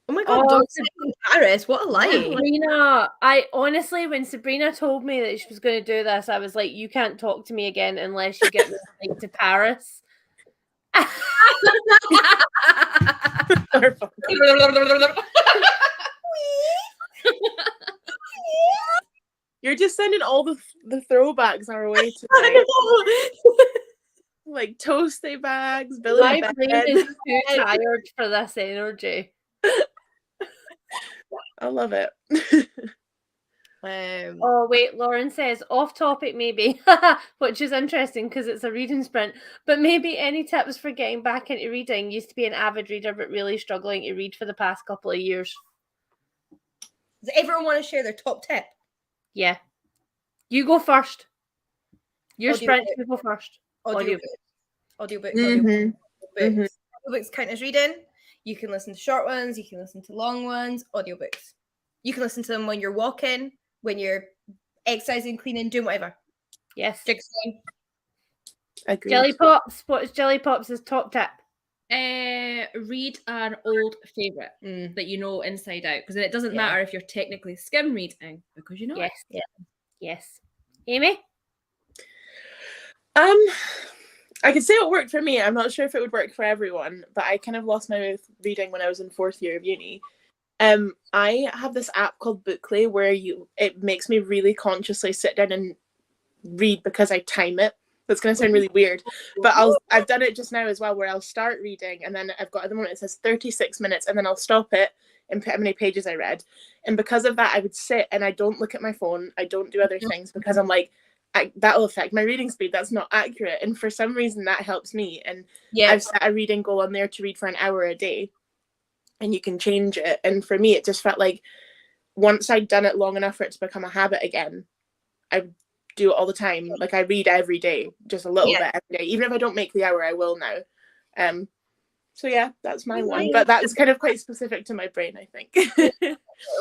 Oh my god, don't say it in Paris. What a lie. Sabrina, I honestly, when Sabrina told me that she was going to do this, I was like, you can't talk to me again unless you get me like, to Paris. You're just sending all the throwbacks our way tonight. I Like toasty bags, My Billy brain is too tired for this energy. I love it. Oh wait, Lauren says off topic maybe, which is interesting because it's a reading sprint. But maybe any tips for getting back into reading? Used to be an avid reader, but really struggling to read for the past couple of years. Does everyone want to share their top tip? Yeah, you go first. Your Audio sprint, book. you go first. Audiobooks. Mhm. Audiobooks. Audiobooks count as reading. You can listen to short ones. You can listen to long ones. Audiobooks. You can listen to them when you're walking, when you're exercising, cleaning, doing whatever. Yes. Jigsawing. Agreed. Jelly Pops. What is Jelly Pops' top tip? Read an old favourite that you know inside out, because it doesn't matter if you're technically skim reading because you know Yes. it. Yes. Amy? I could say it worked for me. I'm not sure if it would work for everyone, but I kind of lost my way with reading when I was in 4th year of uni. I have this app called Bookly where it makes me really consciously sit down and read because I time it. That's going to sound really weird, but I've done it just now as well, where I'll start reading and then I've got at the moment it says 36 minutes and then I'll stop it and put how many pages I read. And because of that, I would sit and I don't look at my phone. I don't do other things because I'm like, that'll affect my reading speed. That's not accurate. And for some reason that helps me. And I've set a reading goal on there to read for an hour a day, and you can change it. And for me, it just felt like once I'd done it long enough for it to become a habit again, I would do it all the time. Like I read every day, just a little bit every day. Even if I don't make the hour, I will now. So yeah, that's my one. But that's kind of quite specific to my brain, I think.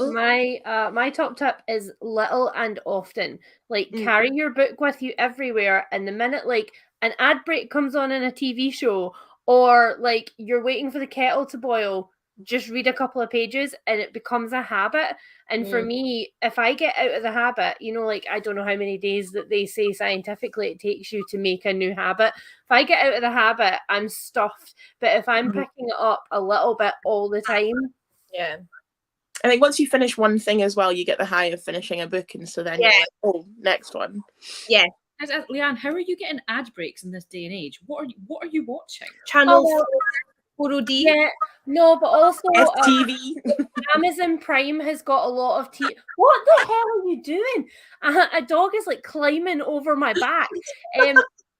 My top tip is little and often. Like carry your book with you everywhere, and the minute like an ad break comes on in a TV show, or like you're waiting for the kettle to boil, just read a couple of pages and it becomes a habit. And for me, if I get out of the habit, you know, like I don't know how many days that they say scientifically it takes you to make a new habit. If I get out of the habit, I'm stuffed. But if I'm picking it up a little bit all the time, I think once you finish one thing as well, you get the high of finishing a book, and so then you're like, oh, next one. Yeah. Leanne, how are you getting ad breaks in this day and age? What are you watching? Channel 4OD. Yeah, no, but also STV. Amazon Prime has got a lot of What the hell are you doing? A dog is like climbing over my back.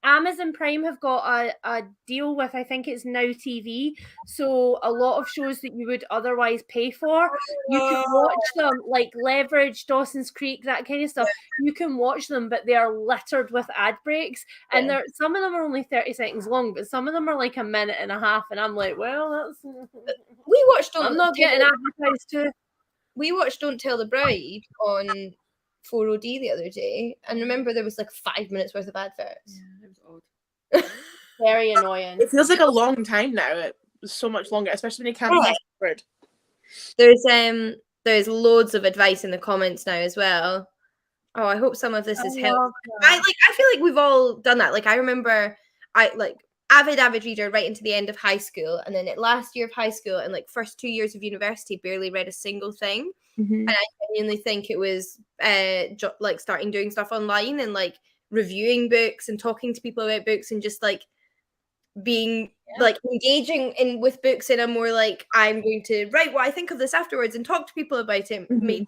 Amazon Prime have got a deal with, I think it's Now TV. So a lot of shows that you would otherwise pay for, you can watch them, like Leverage, Dawson's Creek, that kind of stuff. You can watch them, but they are littered with ad breaks. And some of them are only 30 seconds long, but some of them are like a minute and a half. And I'm like, well, that's... We watched I'm not getting advertised to. We watched Don't Tell the Bride on 4OD the other day, and remember there was like 5 minutes worth of adverts. Yeah, it was odd. Very annoying. It feels like a long time now. It was so much longer, especially when you can't pass the word. There's loads of advice in the comments now as well. Oh, I hope some of this is helpful. I feel like we've all done that. Like I remember avid reader right into the end of high school, and then at last year of high school and like first 2 years of university barely read a single thing. And I genuinely think it was like starting doing stuff online and like reviewing books and talking to people about books and just like being like engaging in with books in a more like I'm going to write what I think of this afterwards and talk to people about it. So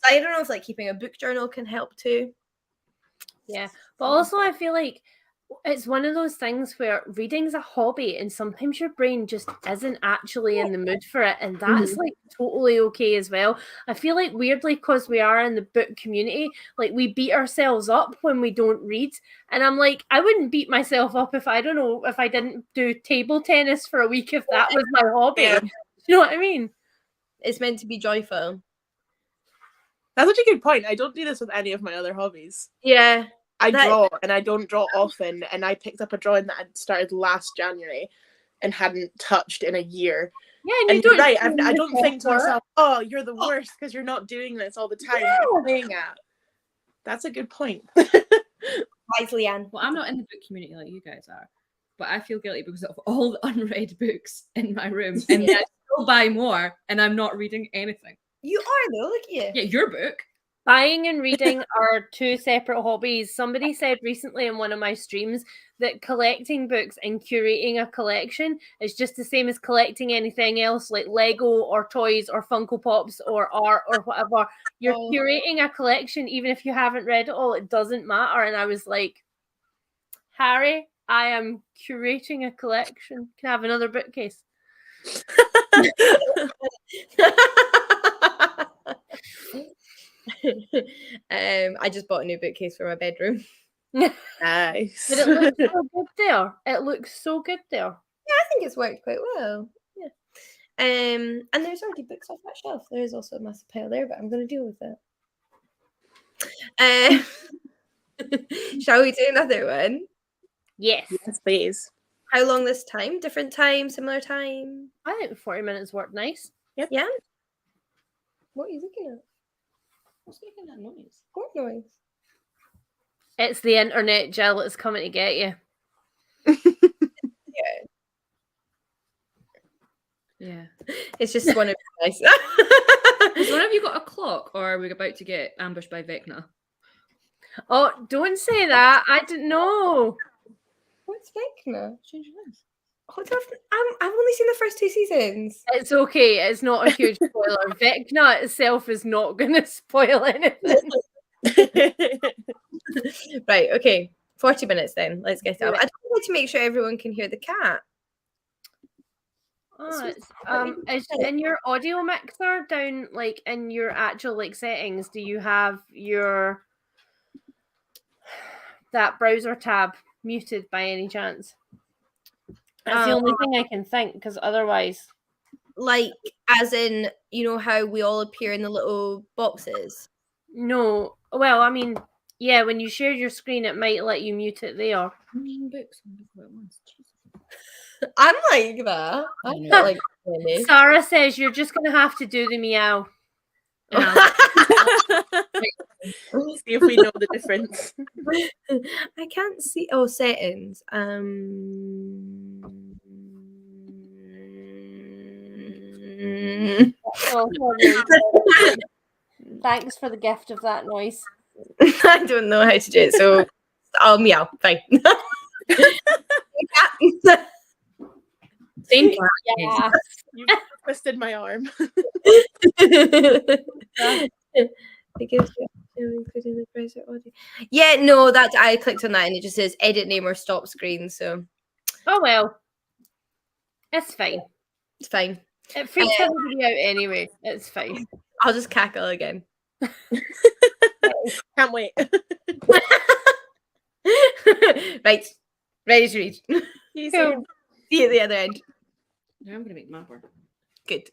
I don't know if like keeping a book journal can help too. Yeah, but also I feel like It's one of those things where reading's a hobby and sometimes your brain just isn't actually in the mood for it, and that's like totally okay as well. I feel like weirdly, because we are in the book community, like we beat ourselves up when we don't read, and I'm like, I wouldn't beat myself up if I don't know if I didn't do table tennis for a week if that was my hobby. Yeah. You know what I mean? It's meant to be joyful. That's such a good point. I don't do this with any of my other hobbies. Yeah. I draw, and I don't draw often, and I picked up a drawing that I'd started last January and hadn't touched in a year. Yeah, And you you're right, don't I don't think to myself, oh, you're the worst because you're not doing this all the time. What are you playing at? That's a good point. Wisely, Anne. Well, I'm not in the book community like you guys are, but I feel guilty because of all the unread books in my room, and I still buy more, and I'm not reading anything. You are though, look at you. Yeah, your book. Buying and reading are two separate hobbies. Somebody said recently in one of my streams that collecting books and curating a collection is just the same as collecting anything else like Lego or toys or Funko Pops or art or whatever. You're curating a collection even if you haven't read it all. It doesn't matter. And I was like, Harry, I am curating a collection. Can I have another bookcase? I just bought a new bookcase for my bedroom. Nice. But it looks so good there. It looks so good there. Yeah, I think it's worked quite well. Yeah. And there's already books off that shelf. There is also a massive pile there, but I'm going to deal with it. Shall we do another one? Yes. Yes, please. How long this time? Different time? Similar time? I think 40 minutes worked nice. Yep. Yeah? What are you looking at? What's making that noise? What noise? It's the internet, Jill. It's coming to get you. Yeah. It's just one of you guys. Has one of you got a clock, or are we about to get ambushed by Vecna? Oh, don't say that. I didn't know. What's Vecna? Change your names. I've only seen the first 2 seasons. It's okay. It's not a huge spoiler. Vecna itself is not going to spoil anything. Right, okay. 40 minutes then. Let's get it up. I don't want to make sure everyone can hear the cat. Is in your audio mixer down like in your actual like settings, do you have that browser tab muted by any chance? That's the only thing I can think, because otherwise, like as in, you know how we all appear in the little boxes? No. Well, I mean, yeah, when you share your screen it might let you mute it there. Books at once. I'm like that. I'm not like really. Sarah says you're just going to have to do the meow. See if we know the difference. I can't see. Oh, settings. Thanks for the gift of that noise. I don't know how to do it, so I'll meow. Fine. Same cat. Yeah. You've twisted my arm. Yeah, no, that I clicked on that and it just says edit name or stop screen, so Oh well. It's fine. it's fine. It freaks everybody out anyway. It's fine. I'll just cackle again. Can't wait. Right. Ready to read. See you soon. See you at the other end. Now I'm going to make my work. Good.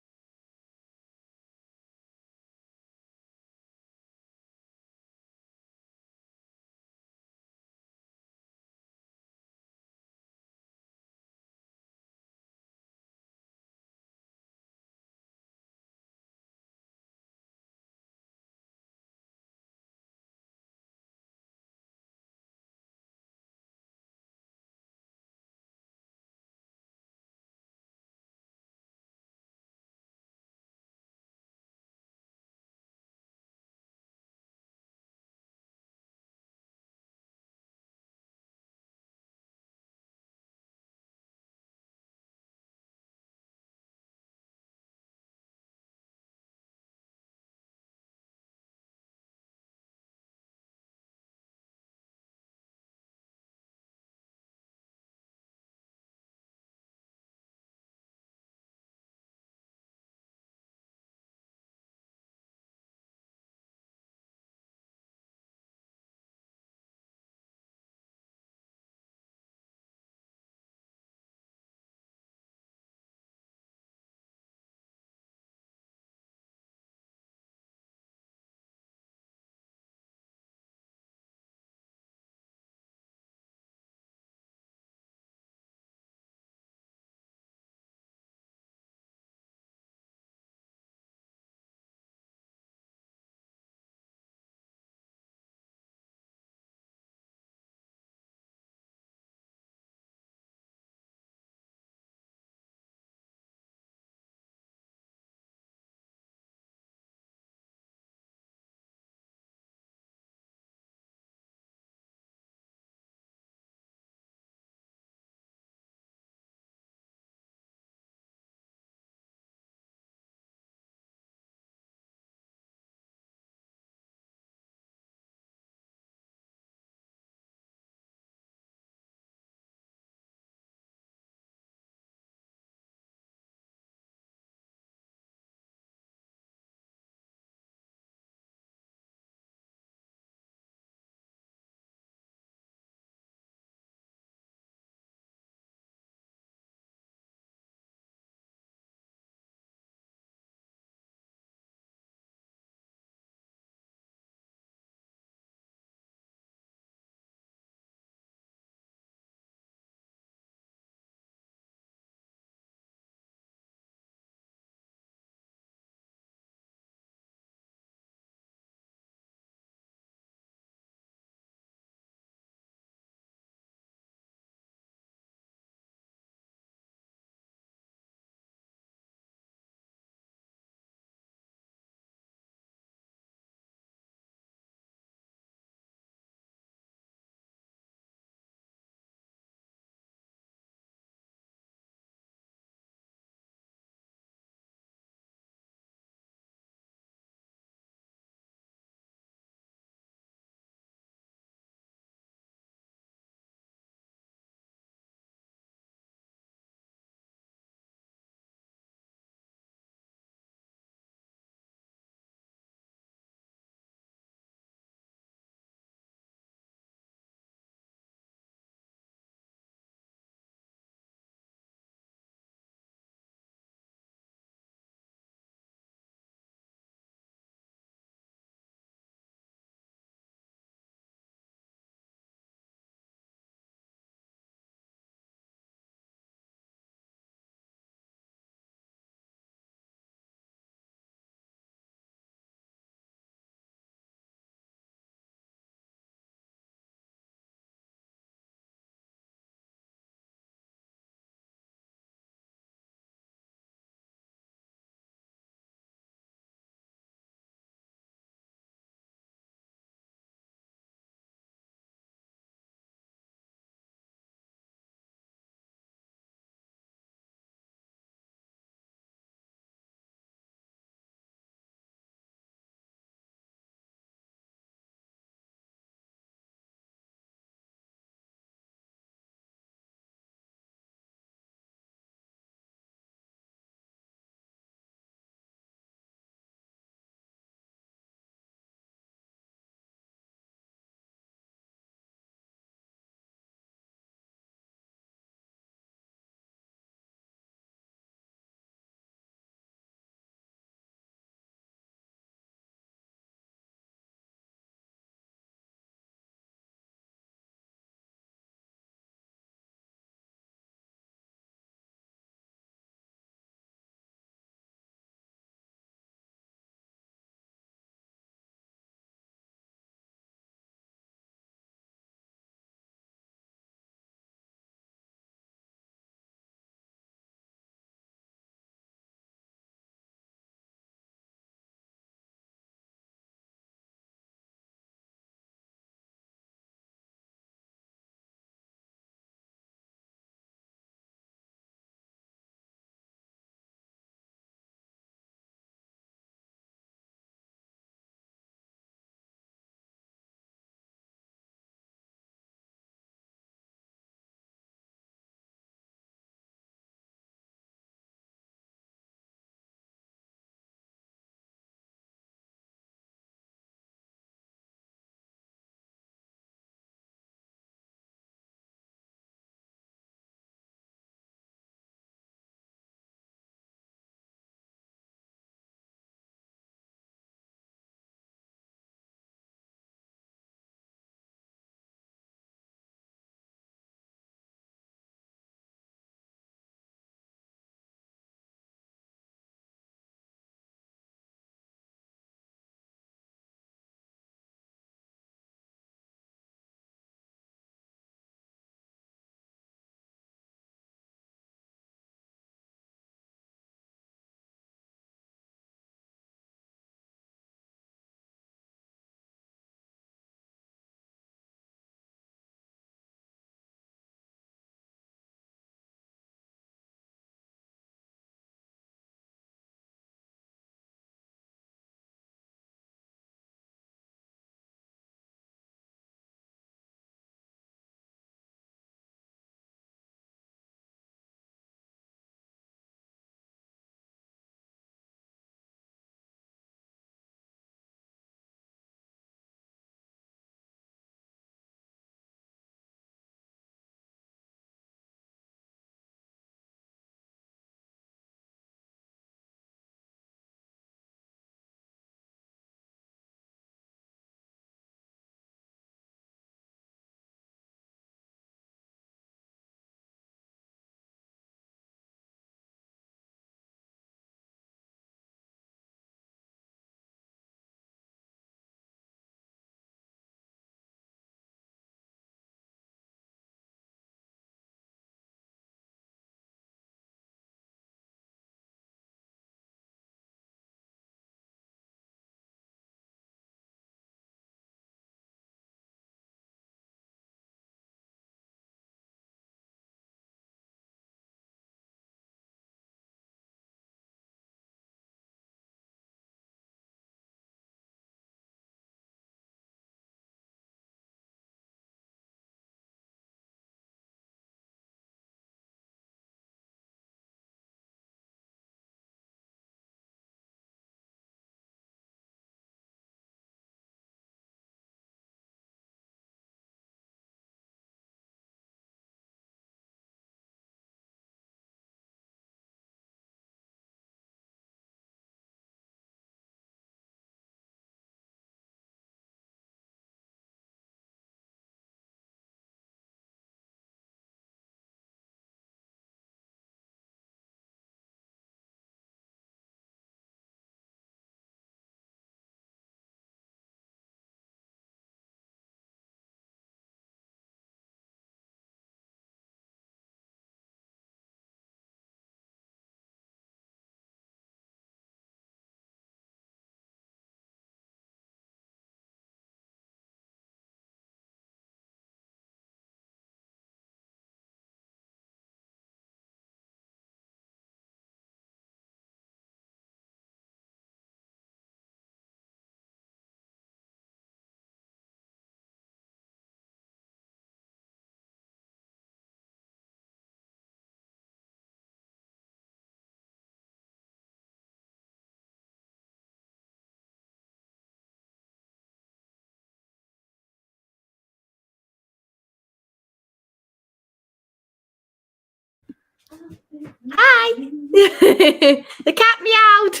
Hi. The cat meowed.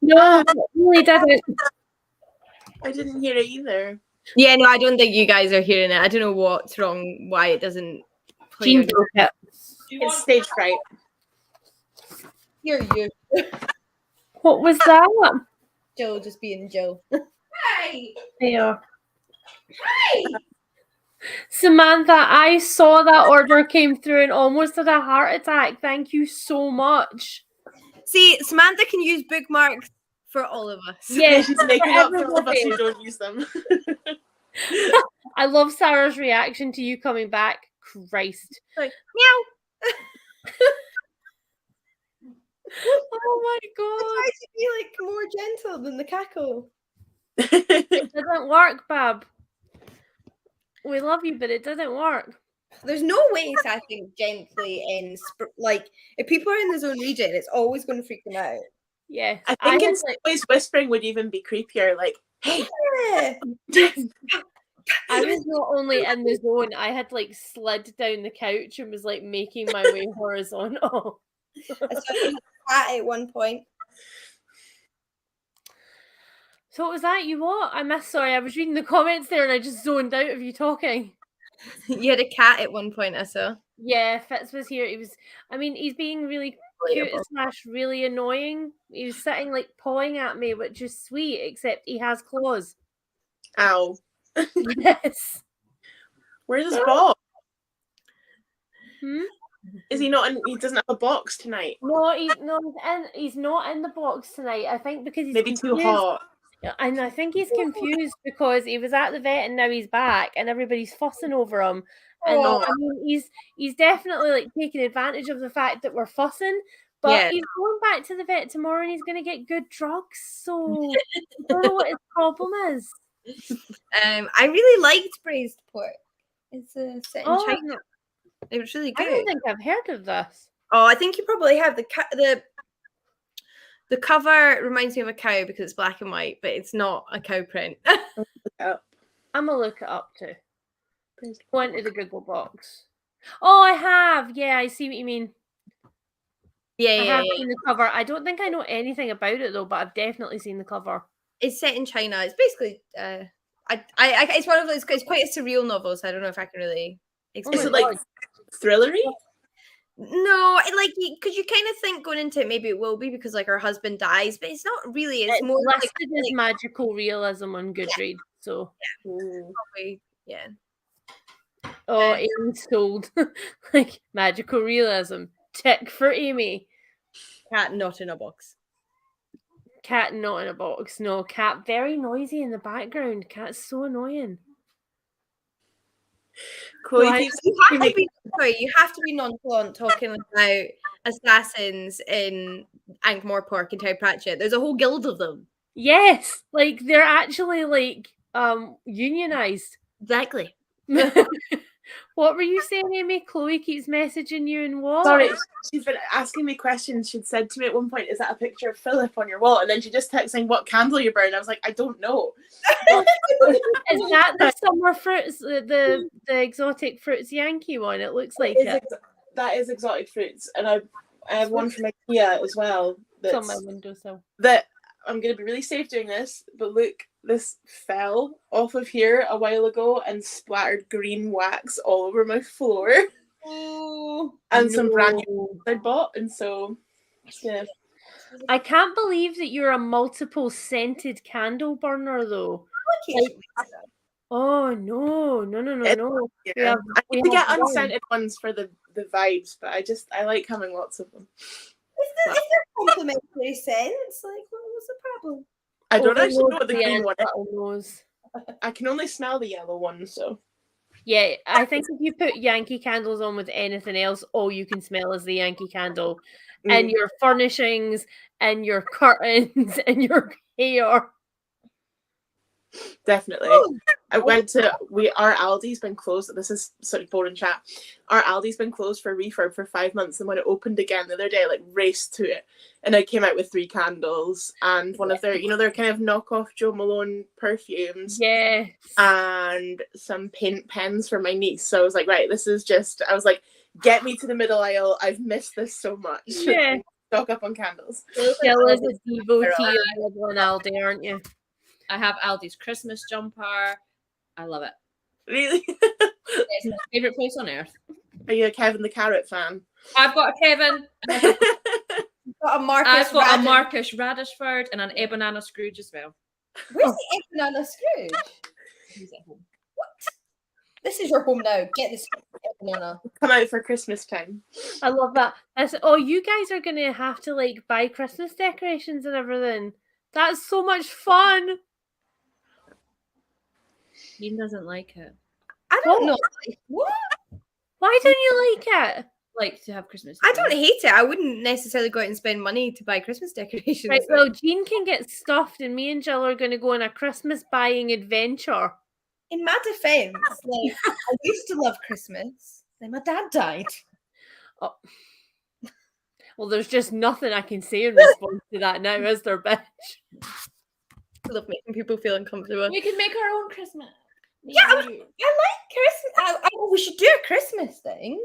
No, it really didn't. I didn't hear it either. Yeah, no, I don't think you guys are hearing it. I don't know what's wrong, why it doesn't play. Jean on- broke it. It's stage fright. Here, you. What was that? Joe just being Joe. Hi. There. Samantha, I saw that order came through and almost had a heart attack. Thank you so much. See, Samantha can use bookmarks for all of us. Yeah, She's making up for all of us everybody. who don't use them. I love Sarah's reaction to you coming back. Christ. Like, meow. Oh my god. Try to be like more gentle than the cackle. It doesn't work, Bab. We love you, but it doesn't work. There's no way to, I think, gently in like if people are in the zone reading, it's always going to freak them out. Yeah. I think in had, some ways whispering would even be creepier. Like, hey, Yeah. I was not only in the zone, I had like slid down the couch and was like making my way horizontal. I saw a cat at one point. So what was that? You what? I missed. Sorry, I was reading the comments there and I just zoned out of you talking. You had a cat at one point, I saw. Yeah, Fitz was here. He's being really cute / really annoying. He was sitting like pawing at me, which is sweet, except he has claws. ow. Yes. Where's his box? Hmm? Is he not in? He doesn't have a box tonight. No, he's not in the box tonight. I think because he's Maybe too confused. hot. And I think he's confused because he was at the vet and now he's back and everybody's fussing over him. And Oh. I mean, he's definitely like taking advantage of the fact that we're fussing. But Yeah. he's going back to the vet tomorrow and he's going to get good drugs. So I don't know what his problem is. I really liked braised pork. It's a set in China. No, It was really I good. don't think I've heard of this. Oh, I think you probably have the cover reminds me of a cow because it's black and white, but it's not a cow print. I'm gonna look it up too. Go into the Google box. Oh, I have. Yeah, I see what you mean. Yeah, I yeah, have yeah. seen the cover. I don't think I know anything about it though, but I've definitely seen the cover. It's set in China. It's basically it's one of those. It's quite a surreal novel, so I don't know if I can really explain. Is my it like God. thrillery? No, like because you kind of think going into it maybe it will be because like her husband dies, but it's not really. It's more like listed as magical realism on Goodreads. So probably, yeah. oh, Amy sold like magical realism. Tick for Amy. Cat not in a box. Cat not in a box. No, cat very noisy in the background. Cat's so annoying. Chloe Why- keeps You have to be nonchalant talking about assassins in Ankh-Morpork and Terry Pratchett. There's a whole guild of them. Yes, like they're actually like unionized. Exactly. What were you saying, Amy? Chloe keeps messaging you and what? Sorry, she's been asking me questions. She'd said to me at one point, "Is that a picture of Philip on your wall?" And then she just texted saying, "What candle you burn?" I was like, "I don't know." Is that the summer fruits, the exotic fruits Yankee one? It looks like it. That is exotic fruits, and I have one from IKEA as well. It's on my windowsill. That I'm going to be really safe doing this, but look, this fell off of here a while ago and splattered green wax all over my floor. And some brand new I bought, and so yeah. I can't believe that you're a multiple scented candle burner though. Oh no. Yeah. I need to get one. unscented ones for the vibes, but I like having lots of them. Is there complimentary scents? Like, what's the problem? I don't actually know what the green one is. is. I can only smell the yellow one, so. Yeah, I think if you put Yankee candles on with anything else, all you can smell is the Yankee candle. And your furnishings and your curtains and your hair. Definitely. I went to our Aldi's been closed. This is such boring chat. Our Aldi's been closed for refurb for 5 months, and when it opened again the other day, I like raced to it, and I came out with 3 candles and one of their, you know, their kind of knockoff Joe Malone perfumes. Yes. And some paint pens for my niece. So I was like, right, this is just. I was like, get me to the middle aisle. I've missed this so much. Yeah. Stock up on candles. Still is a devotee of one Aldi, aren't you? I have Aldi's Christmas jumper. I love it. Really? It's my favourite place on earth. Are you a Kevin the Carrot fan? I've got a Kevin. I've got a Marcus. I've got a Marcus Radishford and an Ebanana Scrooge as well. Where's the Ebanana Scrooge? He's at home. What? This is your home now. Get this Ebanana. Come out for Christmas time. I love that. You guys are gonna have to like buy Christmas decorations and everything. That's so much fun. Ian doesn't like it. I don't know. What? Why don't you like it? Like to have Christmas. I don't hate it. I wouldn't necessarily go out and spend money to buy Christmas decorations. Right, well, Jean can get stuffed, and me and Jill are going to go on a Christmas buying adventure. In my defense, like I used to love Christmas. Then my dad died. Oh. Well, there's just nothing I can say in response to that now, is there, bitch? I love making people feel uncomfortable. We can make our own Christmas. Yeah, I like Christmas. We should do a Christmas thing.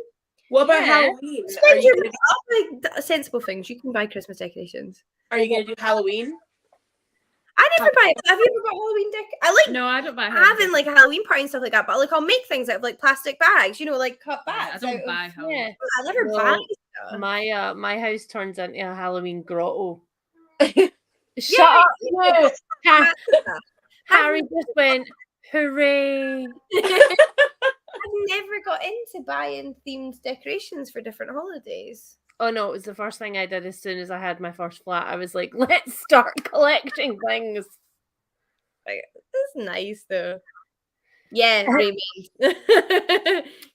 What about Halloween? Spend your money on like sensible things. You can buy Christmas decorations. Are you going to do Halloween? I never buy. Have you ever bought Halloween No, I don't buy having like a Halloween party and stuff like that. But like I'll make things out of like plastic bags. You know, like cut bags. I don't buy Halloween. Yeah. I never buy stuff. My house turns into a Halloween grotto. Shut up! No. Harry just went, hooray! I've never got into buying themed decorations for different holidays. Oh no, it was the first thing I did as soon as I had my first flat. I was like, let's start collecting things. Like, that's nice though. Yeah, Raymond.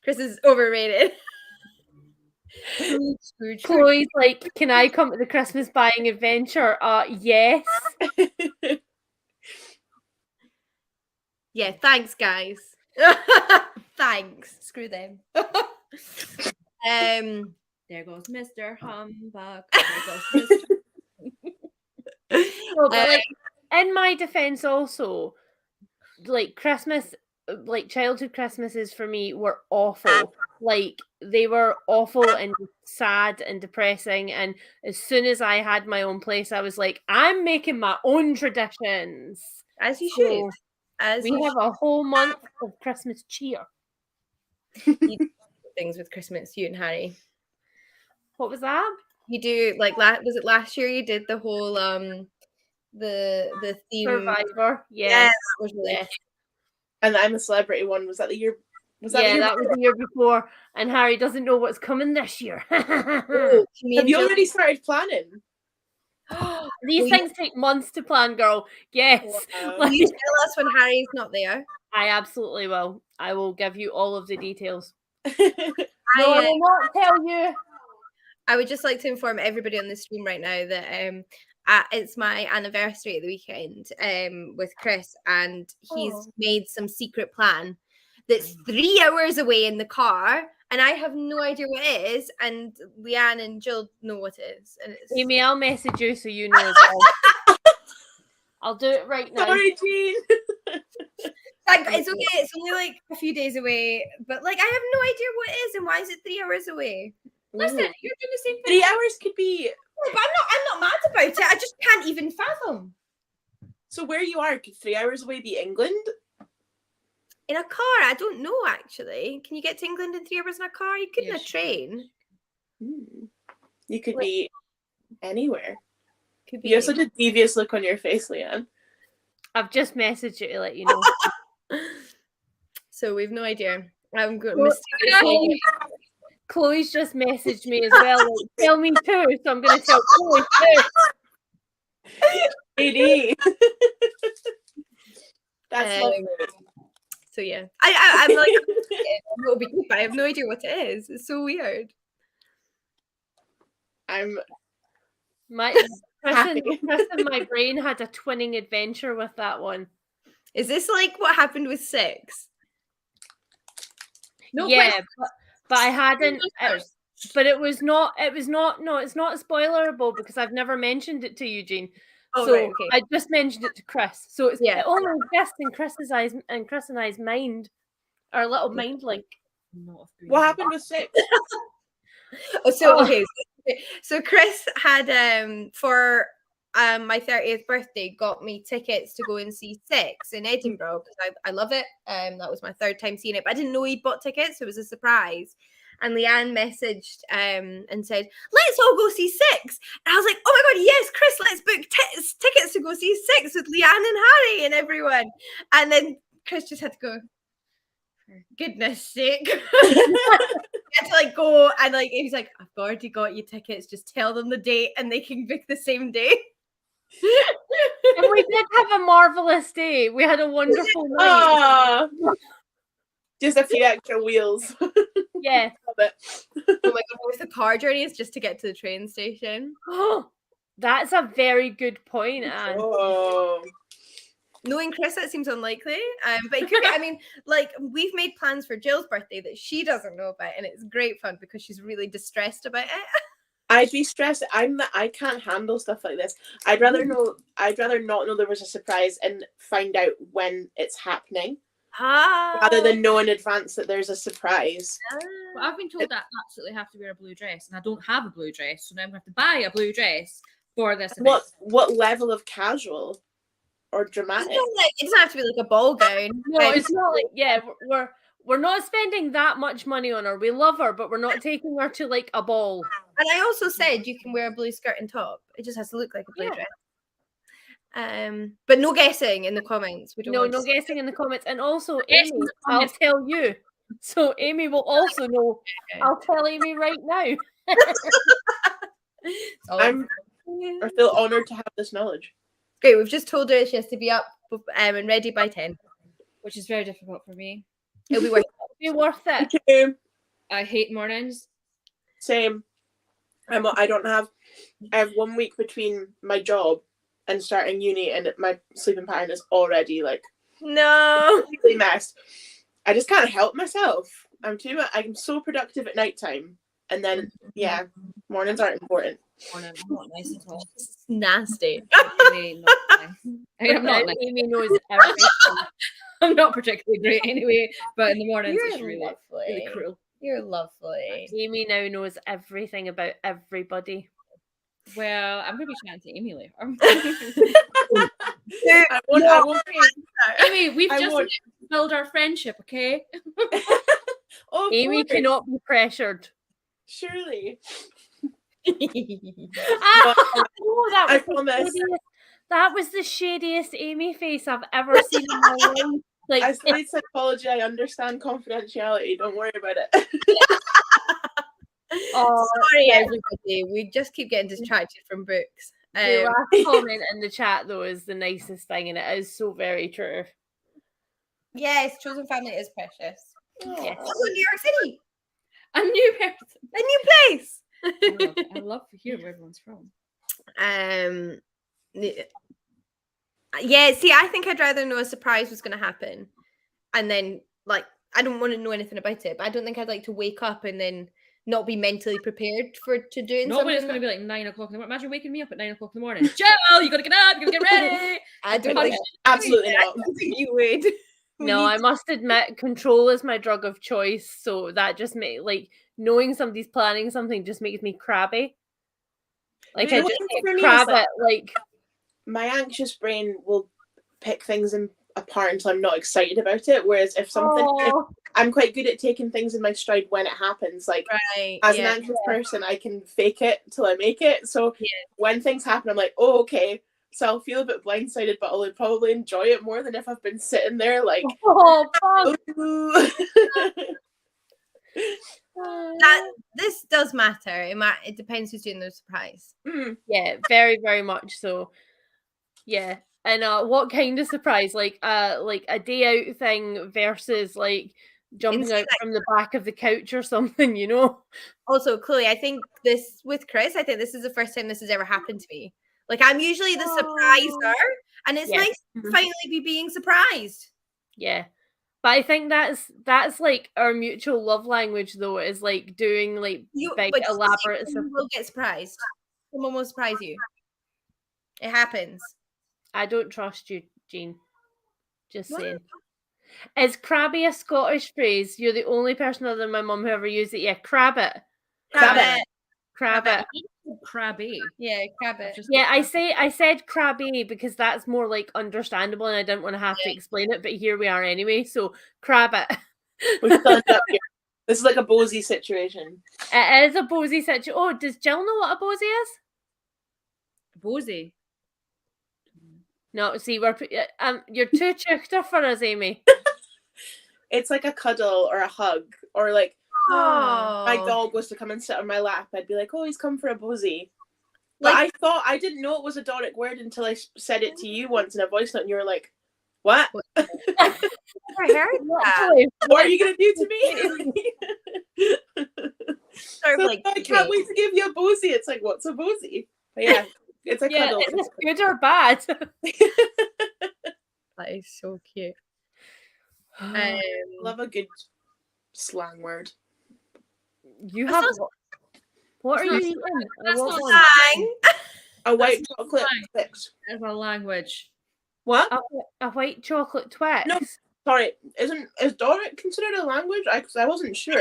Chris is overrated. Chloe's like, can I come to the Christmas buying adventure? Yes. Yeah, thanks, guys. Thanks. Screw them. There goes Mr. Humbug. There goes Mr. But like, in my defense also, like Christmas, like childhood Christmases for me were awful. Like they were awful and sad and depressing. And as soon as I had my own place, I was like, I'm making my own traditions. As you should. We have a whole month of Christmas cheer. Things with Christmas, you and Harry. What was that? You do like was it last year you did the whole the theme Survivor? Yeah, that was really cute. And I'm a Celebrity one. Was that the year? Was that was the year before. And Harry doesn't know what's coming this year. Have you already started planning? These things take months to plan, girl. Yes. Will you tell us when Harry's not there? I absolutely will. I will give you all of the details. I will not tell you. I would just like to inform everybody on the stream right now that it's my anniversary at the weekend with Chris, and he's made some secret plan that's 3 hours away in the car, and I have no idea what it is, and Leanne and Jill know what it is. And it's... Amy, I'll message you so you know as well. I'll do it right now. Sorry, Jean. It's okay. It's only like a few days away, but like I have no idea what it is, and why is it 3 hours away? Listen, you're doing the same thing. 3 hours could be. But I'm not mad about it. I just can't even fathom. So where you are, could 3 hours away be England? In a car, I don't know actually. Can you get to England in 3 hours in a car? You could in a train. You could be anywhere. Could be you have such a devious look on your face, Leanne. I've just messaged you to let you know. So we've no idea. I'm going Chloe's just messaged me as well. Like, tell me too, so I'm going to tell Chloe too. AD. That's lovely. So yeah, I'm like, it'll be good, but I have no idea what it is. It's so weird. Chris and my brain had a twinning adventure with that one. Is this like what happened with 6? No yeah, question. but I hadn't. Spoilers. But it was not. No, it's not spoilerable because I've never mentioned it to Eugene. Oh, So right, okay. I just mentioned it to Chris. So it only exists in Chris's eyes and Chris and I's mind, our little mind link. What happened with 6? Okay. So Chris had for my 30th birthday got me tickets to go and see 6 in Edinburgh because I love it. That was my 3rd time seeing it, but I didn't know he'd bought tickets, so it was a surprise. And Leanne messaged and said, "Let's all go see 6." And I was like, "Oh my god, yes, Chris, let's book tickets to go see 6 with Leanne and Harry and everyone." And then Chris just had to go, "For goodness sake." He had to like go and like he was like, "I've already got you tickets, just tell them the date and they can book the same day." And we did have a marvelous day. We had a wonderful night. Just a few extra wheels. Yeah. Love it. Oh my god, with the car journeys just to get to the train station. That's a very good point, Anne. Oh. Knowing Chris, that seems unlikely. But it could be, I mean, like we've made plans for Jill's birthday that she doesn't know about, and it's great fun because she's really distressed about it. I'd be stressed. I can't handle stuff like this. I'd rather not know there was a surprise and find out when it's happening. Rather than know in advance that there's a surprise. Well, I've been told that I absolutely have to wear a blue dress, and I don't have a blue dress, so now I'm going to have to buy a blue dress for this event. What level of casual or dramatic? It doesn't have to be like a ball gown. No, it's not like we're not spending that much money on her. We love her, but we're not taking her to like a ball. And I also said you can wear a blue skirt and top. It just has to look like a blue dress. But no guessing in the comments. We don't No guessing in the comments. And also, Amy, I'll tell you. So Amy will also know. Okay. I'll tell Amy right now. I feel honoured to have this knowledge. Great, we've just told her she has to be up and ready by 10. Which is very difficult for me. It'll be worth it. It'll be worth it. Okay. I hate mornings. Same. I have 1 week between my job and starting uni, and my sleeping pattern is already like completely messed. I just can't help myself. I'm so productive at nighttime, and then mornings aren't important. Mornings are not nice at all. It's nasty. Really not nice. I mean, I'm not like Amy knows everything. I'm not particularly great anyway, but in the mornings it's really cruel. You're lovely. Amy now knows everything about everybody. Well, I'm going to be chatting to Amy later. I won't. Amy, we've just built our friendship, okay? Amy cannot be pressured. Surely. That was the shadiest Amy face I've ever seen in my life. Like, I studied psychology. I understand confidentiality. Don't worry about it. Sorry, everybody. We just keep getting distracted from books. The last comment in the chat, though, is the nicest thing, and it is so very true. Yes, chosen family is precious. Yes. Also, New York City. A new person. A new place. I love to hear where everyone's from. Yeah, see, I think I'd rather know a surprise was going to happen. And then, like, I don't want to know anything about it, but I don't think I'd like to wake up and then not be mentally prepared to doing something. It's going to be like 9 o'clock in the morning. Imagine waking me up at 9 o'clock in the morning. Jill, you got to get up. You got to get ready. I don't think absolutely not. I don't think you would. No, I must admit, control is my drug of choice. So that just makes, like, knowing somebody's planning something just makes me crabby. Like, I just crab it. Like, my anxious brain will pick things apart until I'm not excited about it. Whereas if I'm quite good at taking things in my stride when it happens. Like, as an anxious person, I can fake it till I make it. So when things happen, I'm like, oh, okay. So I'll feel a bit blindsided, but I'll probably enjoy it more than if I've been sitting there like, this does matter. It depends who's doing the surprise. Yeah, very, very much so. Yeah. And what kind of surprise? Like a day out thing versus like jumping out from the back of the couch or something, you know? Also, Chloe, I think this with Chris, I think this is the first time this has ever happened to me. Like, I'm usually the surpriser, And it's Yeah. nice to finally be being surprised. Yeah. But I think that's like our mutual love language, though, is like doing like big But elaborate you will get surprised. Someone will surprise you. It happens. I don't trust you, Jean. Just What? saying. Is crabby a Scottish phrase? You're the only person other than my mum who ever used it. Yeah, crabbit. Crabbit. Crabbit. Crabby. Yeah, crabbit. Yeah, I said crabby because that's more like understandable, and I didn't want to have to explain it. But here we are anyway. So crabbit. We've done up here. This is like a Bosie situation. It is a Bosie situation. Oh, does Jill know what a Bosie is? Bosie. No, see, you're too chuchter for us, Amy. It's like a cuddle or a hug, or like Oh. my dog was to come and sit on my lap. I'd be like, "Oh, he's come for a Bosie." But I didn't know it was a Doric word until I said it to you once in a voice note, and you were like, "What? I heard that. What are you gonna do to me?" Sort of like, I can't wait to give you a Bosie. It's like, what's a Bosie? But yeah, it's a cuddle. Is this good or bad? That is so cute. Love a good slang word. You have what are you eating? That's not Slang. A white chocolate Twix. That's a language. What? A white chocolate Twix. No. Sorry, is Doric considered a language? Because I wasn't sure.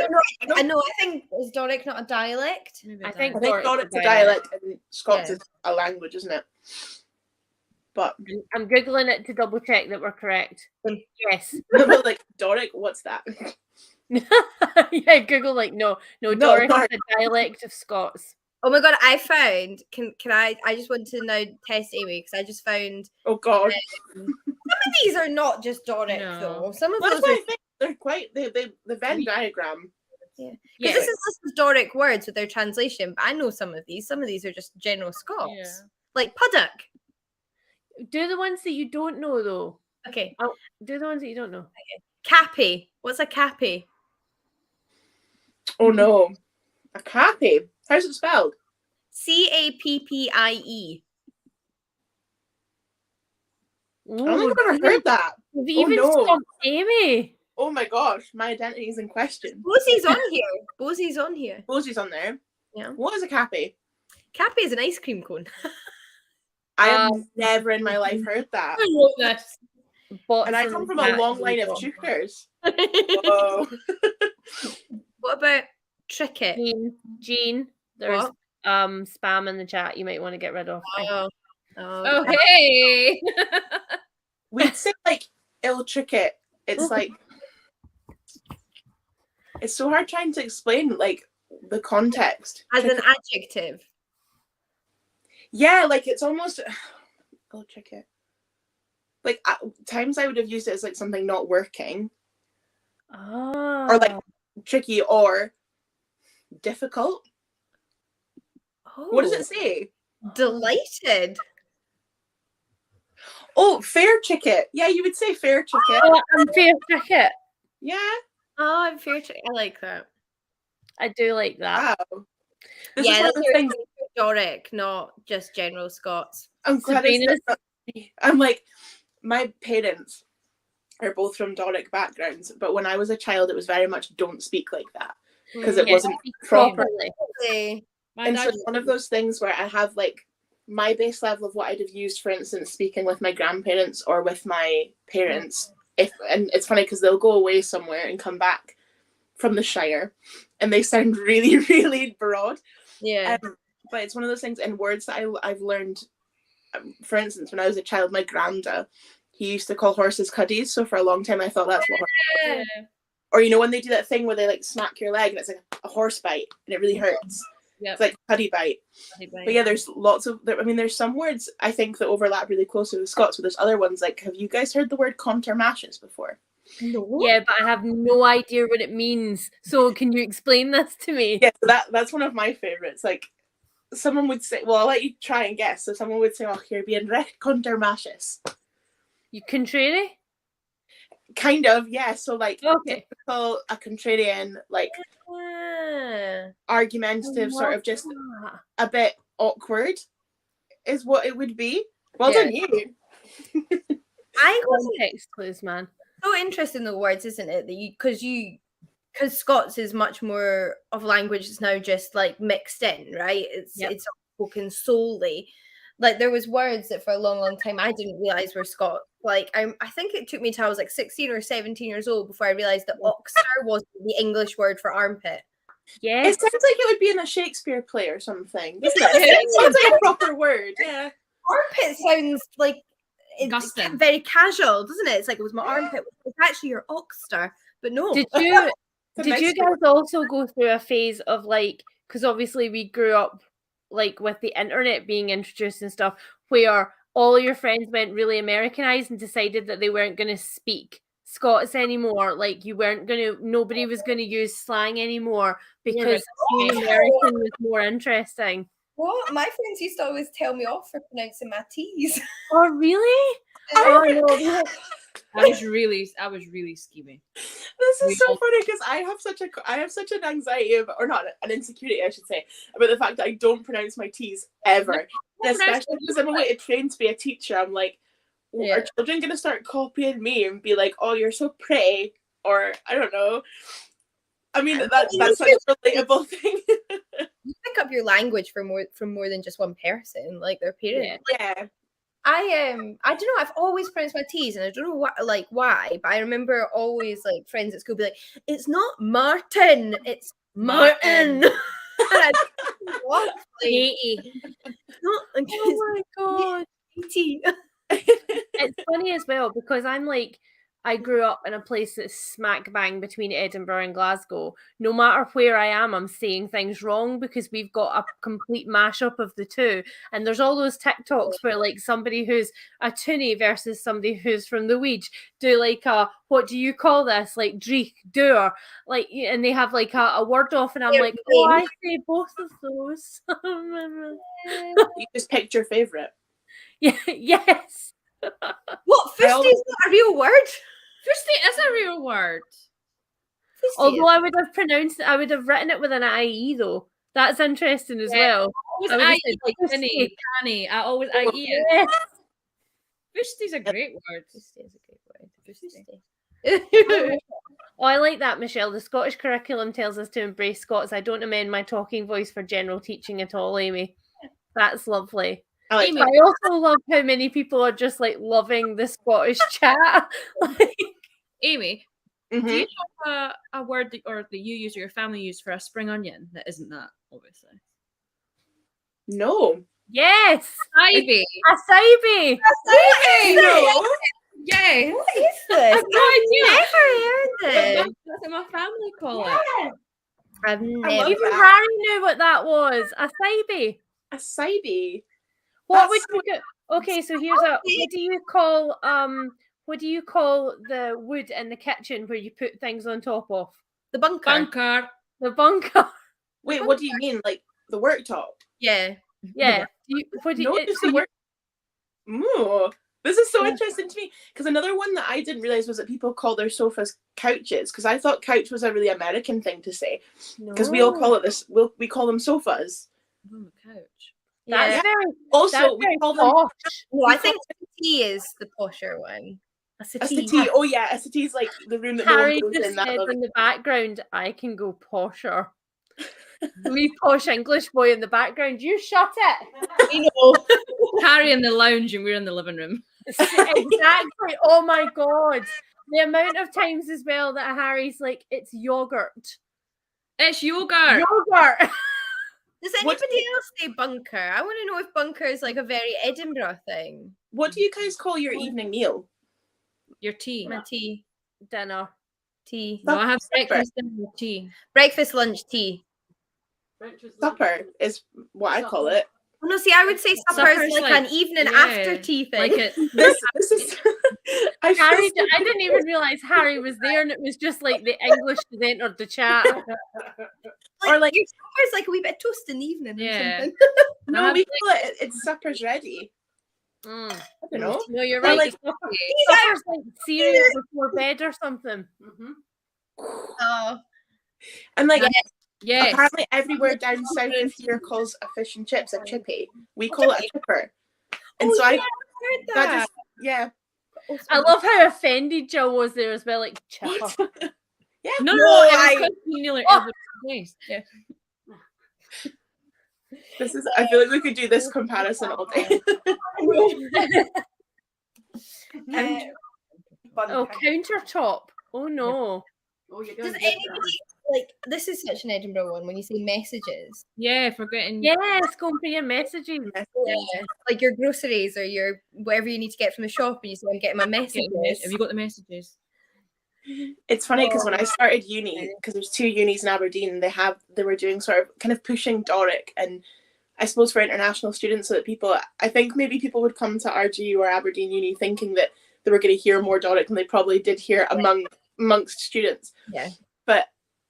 I know. I think is Doric not a dialect? Maybe I think Doric's a dialect, and Scots is a language, isn't it? But I'm googling it to double check that we're correct. Yes. like Doric, what's that? Yeah, Google like no, Doric is a dialect of Scots. Oh my god, I found. Can I just want to now test Amy because I just found. Oh god. Some of these are not just Doric though. Some of That's those why are. I think they're quite the Venn diagram. Yeah. Because this is list of Doric words with their translation, but I know some of these. Some of these are just general Scots. Yeah. Like puddock. Do the ones that you don't know though. Okay. Do the ones that you don't know. Okay. Cappy. What's a cappy? Oh no. A cappy. How's it spelled? Cappie. I don't think I've ever heard that. We've even stumped Amy. Oh my gosh, my identity is in question. Bosie's on here. Bosie's on here. Bosie's on there. Yeah. What is a cappy? Cappy is an ice cream cone. I have never in my life heard that. I wrote this. And I come from a long line of chukers. Whoa. What about tricket? Jean, there's spam in the chat you might want to get rid of. Oh hey. We'd say like ill tricket. It's like it's so hard trying to explain like the context. As an adjective. Yeah, like it's almost ill tricket. Like at times I would have used it as like something not working. Oh. Or like tricky or difficult. Oh. What does it say? Delighted. Oh, fair ticket. Yeah, you would say fair ticket. Oh, I'm fair ticket. Yeah. Oh, I'm fair ticket. I like that. I do like that. Wow. This is one of that's the things. Doric, not just general Scots. I'm glad it's not. I'm like, my parents are both from Doric backgrounds, but when I was a child, it was very much don't speak like that because it wasn't proper. And so it's one of those things where I have like my base level of what I'd have used, for instance, speaking with my grandparents or with my parents. And it's funny because they'll go away somewhere and come back from the Shire and they sound really, really broad. Yeah. But it's one of those things in words that I've learned. For instance, when I was a child, my granda, he used to call horses cuddies. So for a long time, I thought that's what horses were. Or, you know, when they do that thing where they like smack your leg and it's like a horse bite and it really hurts. Yep. It's like cuddy bite. But yeah, there's lots of, there's some words I think that overlap really closely with Scots, but there's other ones like, have you guys heard the word contermashes before? No. Yeah, but I have no idea what it means. So can you explain this to me? Yeah, so that's one of my favourites. Like, someone would say, well, I'll let you try and guess. So someone would say, oh, you're being contermashes. You contrary? Kind of, yeah. So like, typical, a contrarian, like, argumentative, sort of just a bit awkward is what it would be. Well done, you. I wasn't Context clues, man. so interested in the words, isn't it? That because Scots is much more of language that's now just like mixed in, right? It's spoken solely. Like there was words that for a long, long time I didn't realize were Scots. Like I think it took me till I was like 16 or 17 years old before I realized that oxter was the English word for armpit. Yeah. It sounds like it would be in a Shakespeare play or something, doesn't it? It sounds like a proper word. Yeah. Armpit sounds like it's very casual, doesn't it? It's like it was my armpit. It's actually your oxter, but no. Did you guys also go through a phase of like, because obviously we grew up like with the internet being introduced and stuff, where all your friends went really Americanized and decided that they weren't going to speak Scots anymore, like nobody was going to use slang anymore because being American was more interesting. What? My friends used to always tell me off for pronouncing my T's. Oh, really? Oh, no. I was really scheming. This is so funny because I have such an anxiety or not an insecurity, I should say, about the fact that I don't pronounce my T's ever. Especially because I'm away to train to be a teacher. I'm like, are children gonna start copying me and be like, "Oh, you're so pretty," or I don't know. I mean, that's such a relatable thing. You pick up your language from more than just one person, like their parents. Yeah. I don't know. I've always pronounced my T's, and I don't know why, but I remember always like friends at school be like, "It's not Martin, it's Martin." What? Oh my god! It's funny as well because I'm like, I grew up in a place that's smack bang between Edinburgh and Glasgow. No matter where I am, I'm saying things wrong because we've got a complete mashup of the two. And there's all those TikToks where like somebody who's a toonie versus somebody who's from the Weege do like what do you call this? Like dreek, doer. Like, and they have like a word off and I'm like, oh, I say both of those. You just picked your favourite. Yeah, yes. What? Fusty is not a real word? Fusty is a real word. Although I would have written it with an IE though. That's interesting as well. I like Penny, Canny. I always IE it. Fusty's a great word. Fusty is a great word. Oh, I like that, Michelle. The Scottish curriculum tells us to embrace Scots. I don't amend my talking voice for general teaching at all, Amy. That's lovely. I also love how many people are just like loving the Scottish chat. Amy, do you have a word that you use or your family use for a spring onion that isn't that, obviously? No. Yes. Acai. Acai. No. Yes. What is this? I've no idea. Never heard it. That's what my family call it. I've never. Even Harry knew what that was. Acai. Acai. What would you go? Okay, so here's what do you call the wood in the kitchen where you put things on top of? The bunker. The bunker. Wait, what do you mean? Like the worktop? Yeah. Yeah. This is so interesting to me because another one that I didn't realize was that people call their sofas couches because I thought couch was a really American thing to say because we all call it this. We call them sofas. Oh, couch. That's very, also, we call them. No, I think settee is the posher one. A settee. Oh yeah, a settee is like the room that Harry no one goes just in. That said in the background, I can go posher. Wee posh English boy in the background. You shut it. You know, Harry in the lounge and we're in the living room. Exactly. Oh my god. The amount of times as well that Harry's like, it's yogurt. It's yogurt. Does anybody else say bunker? I want to know if bunker is like a very Edinburgh thing. What do you guys call your evening meal? Your tea. My tea. Dinner. Tea. No, I have breakfast and tea. Breakfast, lunch, tea. Supper is what I call it. Oh, no, see, I would say supper is like an evening after tea thing. Like this is. Harry, I didn't even realize Harry was there, and it was just like the English has entered the chat. Or like your supper's like a wee bit of toast in the evening. Yeah. Or something. No, we call it. It's supper's ready. I don't know. No, you're right. Like, supper's like cereal before bed or something. Oh, and like. Yes. Apparently everywhere down south of here calls a fish and chips a chippy. We call it a chipper. And so I heard Yeah. I love how offended Jill was there as well. Like, chipper. Yeah. No, No, it was because you nearly every place. Yeah. This is. I feel like we could do this comparison all day. Oh, countertop. Oh no. Oh, you're Does going anybody like this is such an Edinburgh one when you say messages? Yeah, forgetting. Yes, going for your messages. Yeah. Like your groceries or your whatever you need to get from the shop and you say I'm getting my messages. Have you got the messages? It's funny because when I started uni, because there's 2 unis in Aberdeen, they were doing sort of kind of pushing Doric, and I suppose for international students, so that I think maybe people would come to RGU or Aberdeen Uni thinking that they were going to hear more Doric than they probably did hear amongst students. Yeah. But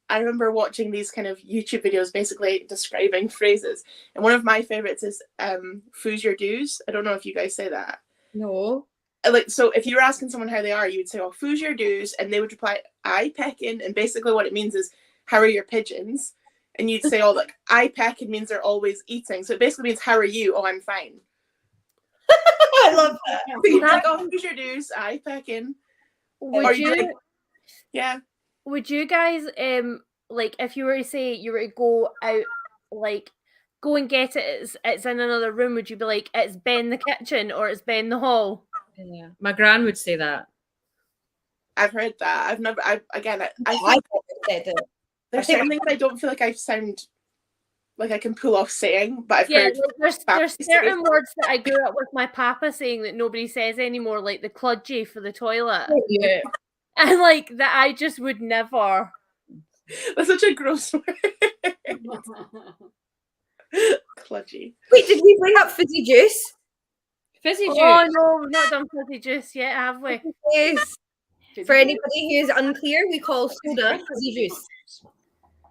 I remember watching these kind of YouTube videos basically describing phrases, and one of my favorites is "Foos your dues." I don't know if you guys say that. No. Like, so if you were asking someone how they are, you would say, "Oh, foos your dues," and they would reply, "I peckin," and basically what it means is, "How are your pigeons?" And you'd say, "Oh, look, I peckin" means they're always eating, so it basically means, "How are you?" "Oh, I'm fine." I love that. So you'd be like, "Oh, foos your dues, I peckin." Would you? Like, yeah. Would you guys like if you were to say you were to go out, like go and get it, it's in another room, would you be like, it's Ben the kitchen or it's Ben the hall? Yeah, my gran would say that. I've heard that. I've never. I I said it. there's certain things I don't feel like I sound like I can pull off saying, but I've Yeah, heard. like there's certain words that I grew up with my papa saying that nobody says anymore, like the kludgy for the toilet. Yeah. And like that I just would never. That's such a gross word. Kludgy. Wait, did we bring up fizzy juice? Fizzy juice. Oh no, we've not done fizzy juice yet, have we? Yes. For anybody who is unclear, we call soda fizzy juice.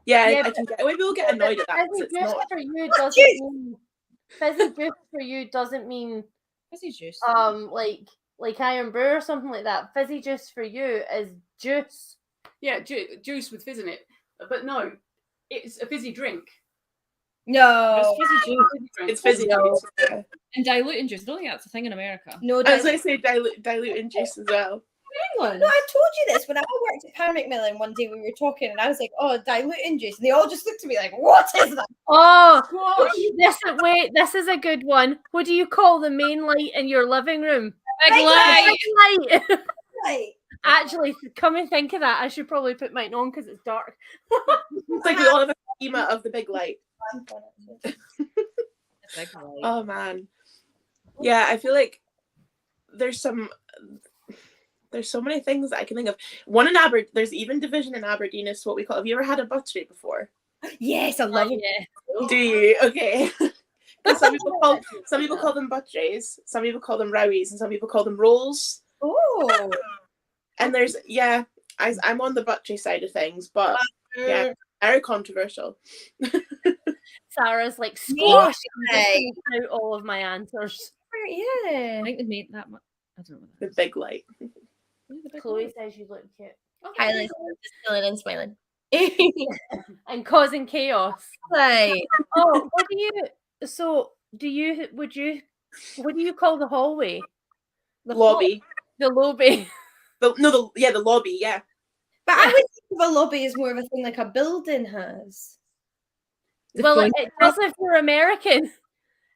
Yeah, Yeah, I can get. Maybe we'll get annoyed at that. 'Cause Fizzy it's juice not. for you doesn't mean fizzy juice for you doesn't mean Fizzy juice. like iron brew or something like that. Fizzy juice for you is juice. Yeah, juice with fizz in it. But no, it's a fizzy drink. No. It's fizzy juice. It's fizzy No. juice. And diluting juice. I don't think that's a thing in America. No, I was that's going to say diluting juice as well. England. No, I told you this when I worked at Pan Macmillan one day. We were talking, and I was like, "Oh, diluting juice," and they all just looked at me like, "What is that?" Oh, Gosh. this is a good one. What do you call the main light in your living room? Big light. Big light. Like, Actually, come and think of that, I should probably put mine on because it's dark. It's like we all have a schema of the big light. Big light. Oh man, yeah. I feel like there's so many things that I can think of. One in Aberdeen, there's even division in Aberdeen is what we call. Have you ever had a buttery before? yes, I love it. Yeah. Do you? Okay. some people call them butteries, some people call them rowies, and some people call them rolls. Oh, And there's I'm on the buttery side of things, but yeah, very controversial. Sarah's like squash Right. out all of my answers. yeah. I think they made that much. I don't know. The big light. Chloe says you look cute. Hi, Liz. Just chilling and smiling. And causing chaos. Like, Oh, what do you call the hallway? The lobby. The lobby. The lobby. Yeah. but I would think of a lobby as more of a thing like a building has. Well, it does if you're American.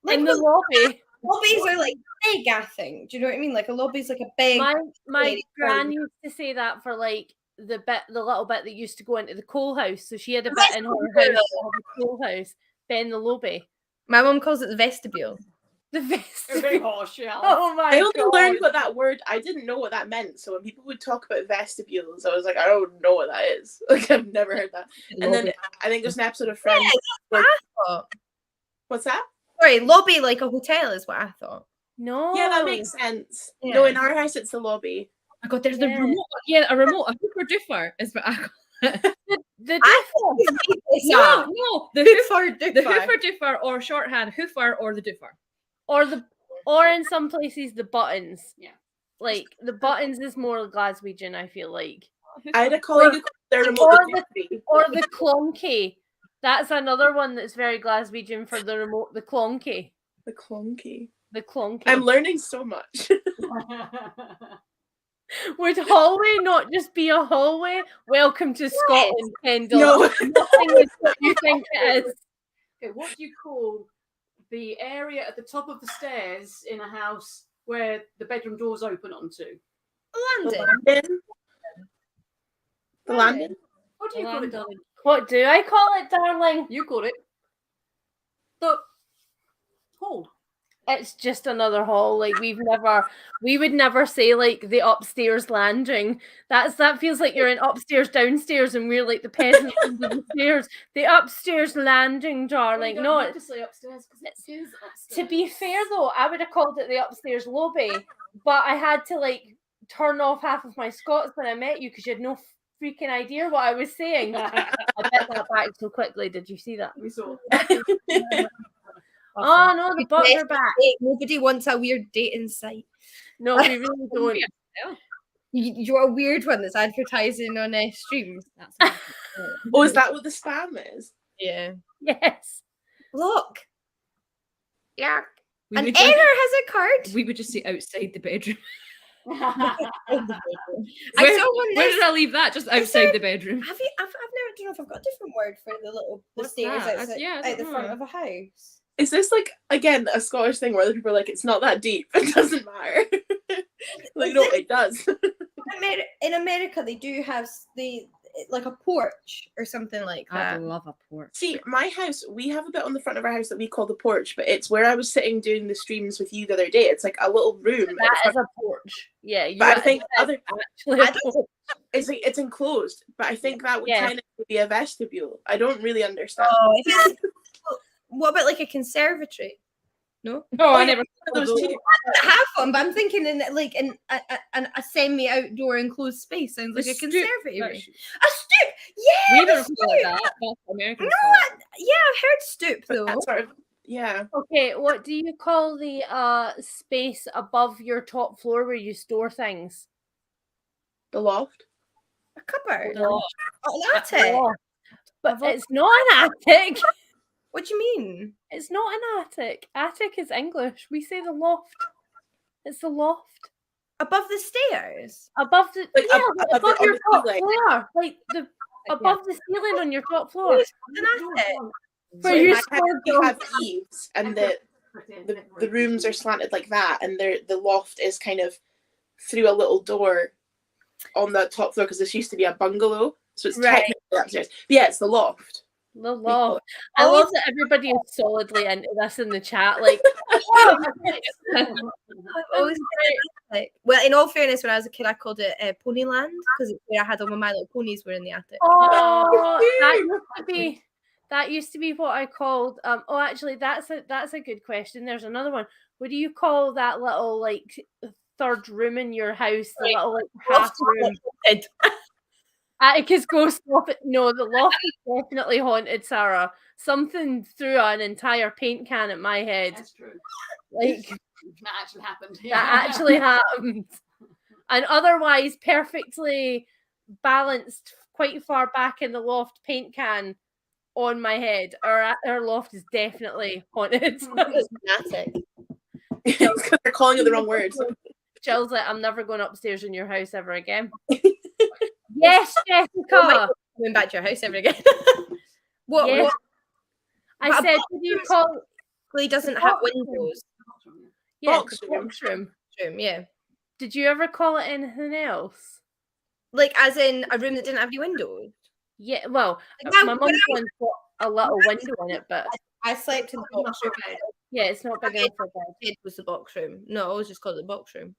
In the lobby. Lobbies are like big, I think. Do you know what I mean? Like a lobby's like a big. My gran used to say that for like the little bit that used to go into the coal house. So she had a bit in her house, the coal house, then the lobby. My mum calls it the vestibule. The You're very vestibule. harsh, yeah. Oh my I only god. learned what that word. I didn't know what that meant. So when people would talk about vestibules, I was like, I don't know what that is. Like I've never heard that. And then I think there's an episode of Friends. That's what I thought. What's that? Sorry, lobby like a hotel is what I thought. No. Yeah, that makes sense. Yeah. No, in our house it's the lobby. I got there's the Yeah. remote. Yeah, a remote, a hooper doofer is what I call it. The I thought we made this No, up. no, the Hoofer the doofer. hoofer doofer or shorthand hoofer or the doofer. or in some places the buttons. Yeah. Like the buttons is more Glaswegian, I feel like. I had a colleague who called their remote Or the doofy. Or the clonky. That's another one that's very Glaswegian for the remote, the clonky. The clunky. The clonking. I'm learning so much. Would hallway not just be a hallway? Welcome to Scotland, Kendall. No. Nothing is what you think it is. Okay, what do you call the area at the top of the stairs in a house where the bedroom doors open onto? Landing. The landing? What do you call it, darling? What do I call it, darling? You call it the hall. It's just another hall. Like we would never say like the upstairs landing. That feels like you're in upstairs, downstairs, and we're like the peasants under the stairs. The upstairs landing, darling. You No, don't have to say upstairs because it is upstairs. to be fair though, I would have called it the upstairs lobby, but I had to like turn off half of my Scots when I met you because you had no freaking idea what I was saying. I bet that back so quickly. Did you see that? We saw. Oh no, the bugs are back. Nobody wants a weird dating site. No, we really don't. You're a weird one that's advertising on streams. Oh, is that what the spam is? Yeah. Yes. Look. Yeah. An would error just- has occurred. We would just say outside the bedroom. I Where, saw one where this. did I leave that? Just outside the bedroom. Have you? I've never. I don't know if I've got a different word for the What's stairs that? outside, Yeah, I out the don't front know. of a house. Is this like again a Scottish thing where other people are like, it's not that deep, it doesn't matter? Like, no, it does. In America, they do have like a porch or something like I that. love a porch. See, my house, we have a bit on the front of our house that we call the porch, but it's where I was sitting doing the streams with you the other day. It's like a little room. That is a porch. Yeah, you But I think actually I a porch. it's like it's enclosed, but I think that would Yeah. kind of be a vestibule. I don't really understand. Oh, if it's, what about like a conservatory? No, Oh, I yeah. never. Those two. I don't have one, but I'm thinking in like in a semi-outdoor enclosed space sounds like a conservatory. A stoop, yeah, We a never stoop. call it that. That's American. No, style. yeah, I've heard stoop though. That sort of, yeah. Okay, what do you call the space above your top floor where you store things? The loft. A cupboard. The loft. Oh, an attic. But it's not an attic. What do you mean? It's not an attic. Attic is English. We say the loft. It's the loft. Above the stairs. Above the Like, yeah, above above the- your on the top ceiling. floor. Like the above the ceiling on your top floor. An attic. Where So you in my house, we store have eaves, and the rooms are slanted like that, and the loft is kind of through a little door on the top floor because this used to be a bungalow, so it's Right. technically upstairs. But yeah, it's the loft. the loft. I love that everybody is solidly into this in the chat. Like, I've always been an attic. Well, in all fairness, when I was a kid, I called it Ponyland because it's where I had all my Little Ponies were in the attic. oh, that used to be what I called. Actually, that's a good question. There's another one. What do you call that little like third room in your house? The little like half room. Atticus ghost loft. No, the loft is definitely haunted, Sarah. Something threw an entire paint can at my head. That's true. Like That actually happened. that actually happened. And otherwise, perfectly balanced, quite far back in the loft, paint can on my head. Our loft is definitely haunted. It's an attic. Because they're calling it the wrong words. Jill's like, I'm never going upstairs in your house ever again. Yes, Jessica. Coming back to your house ever again. What? Yes. What? I But said, what do you call? He doesn't have windows. Yeah, Box the room. box room. Room, yeah. Did you ever call it anything else? Like as in a room that didn't have any windows. Yeah, well, Like that- my when mum's one's got a little window in it, but I slept in the box room. yeah, it's not big enough for bed. It was the box room. No, I always just called it the box room.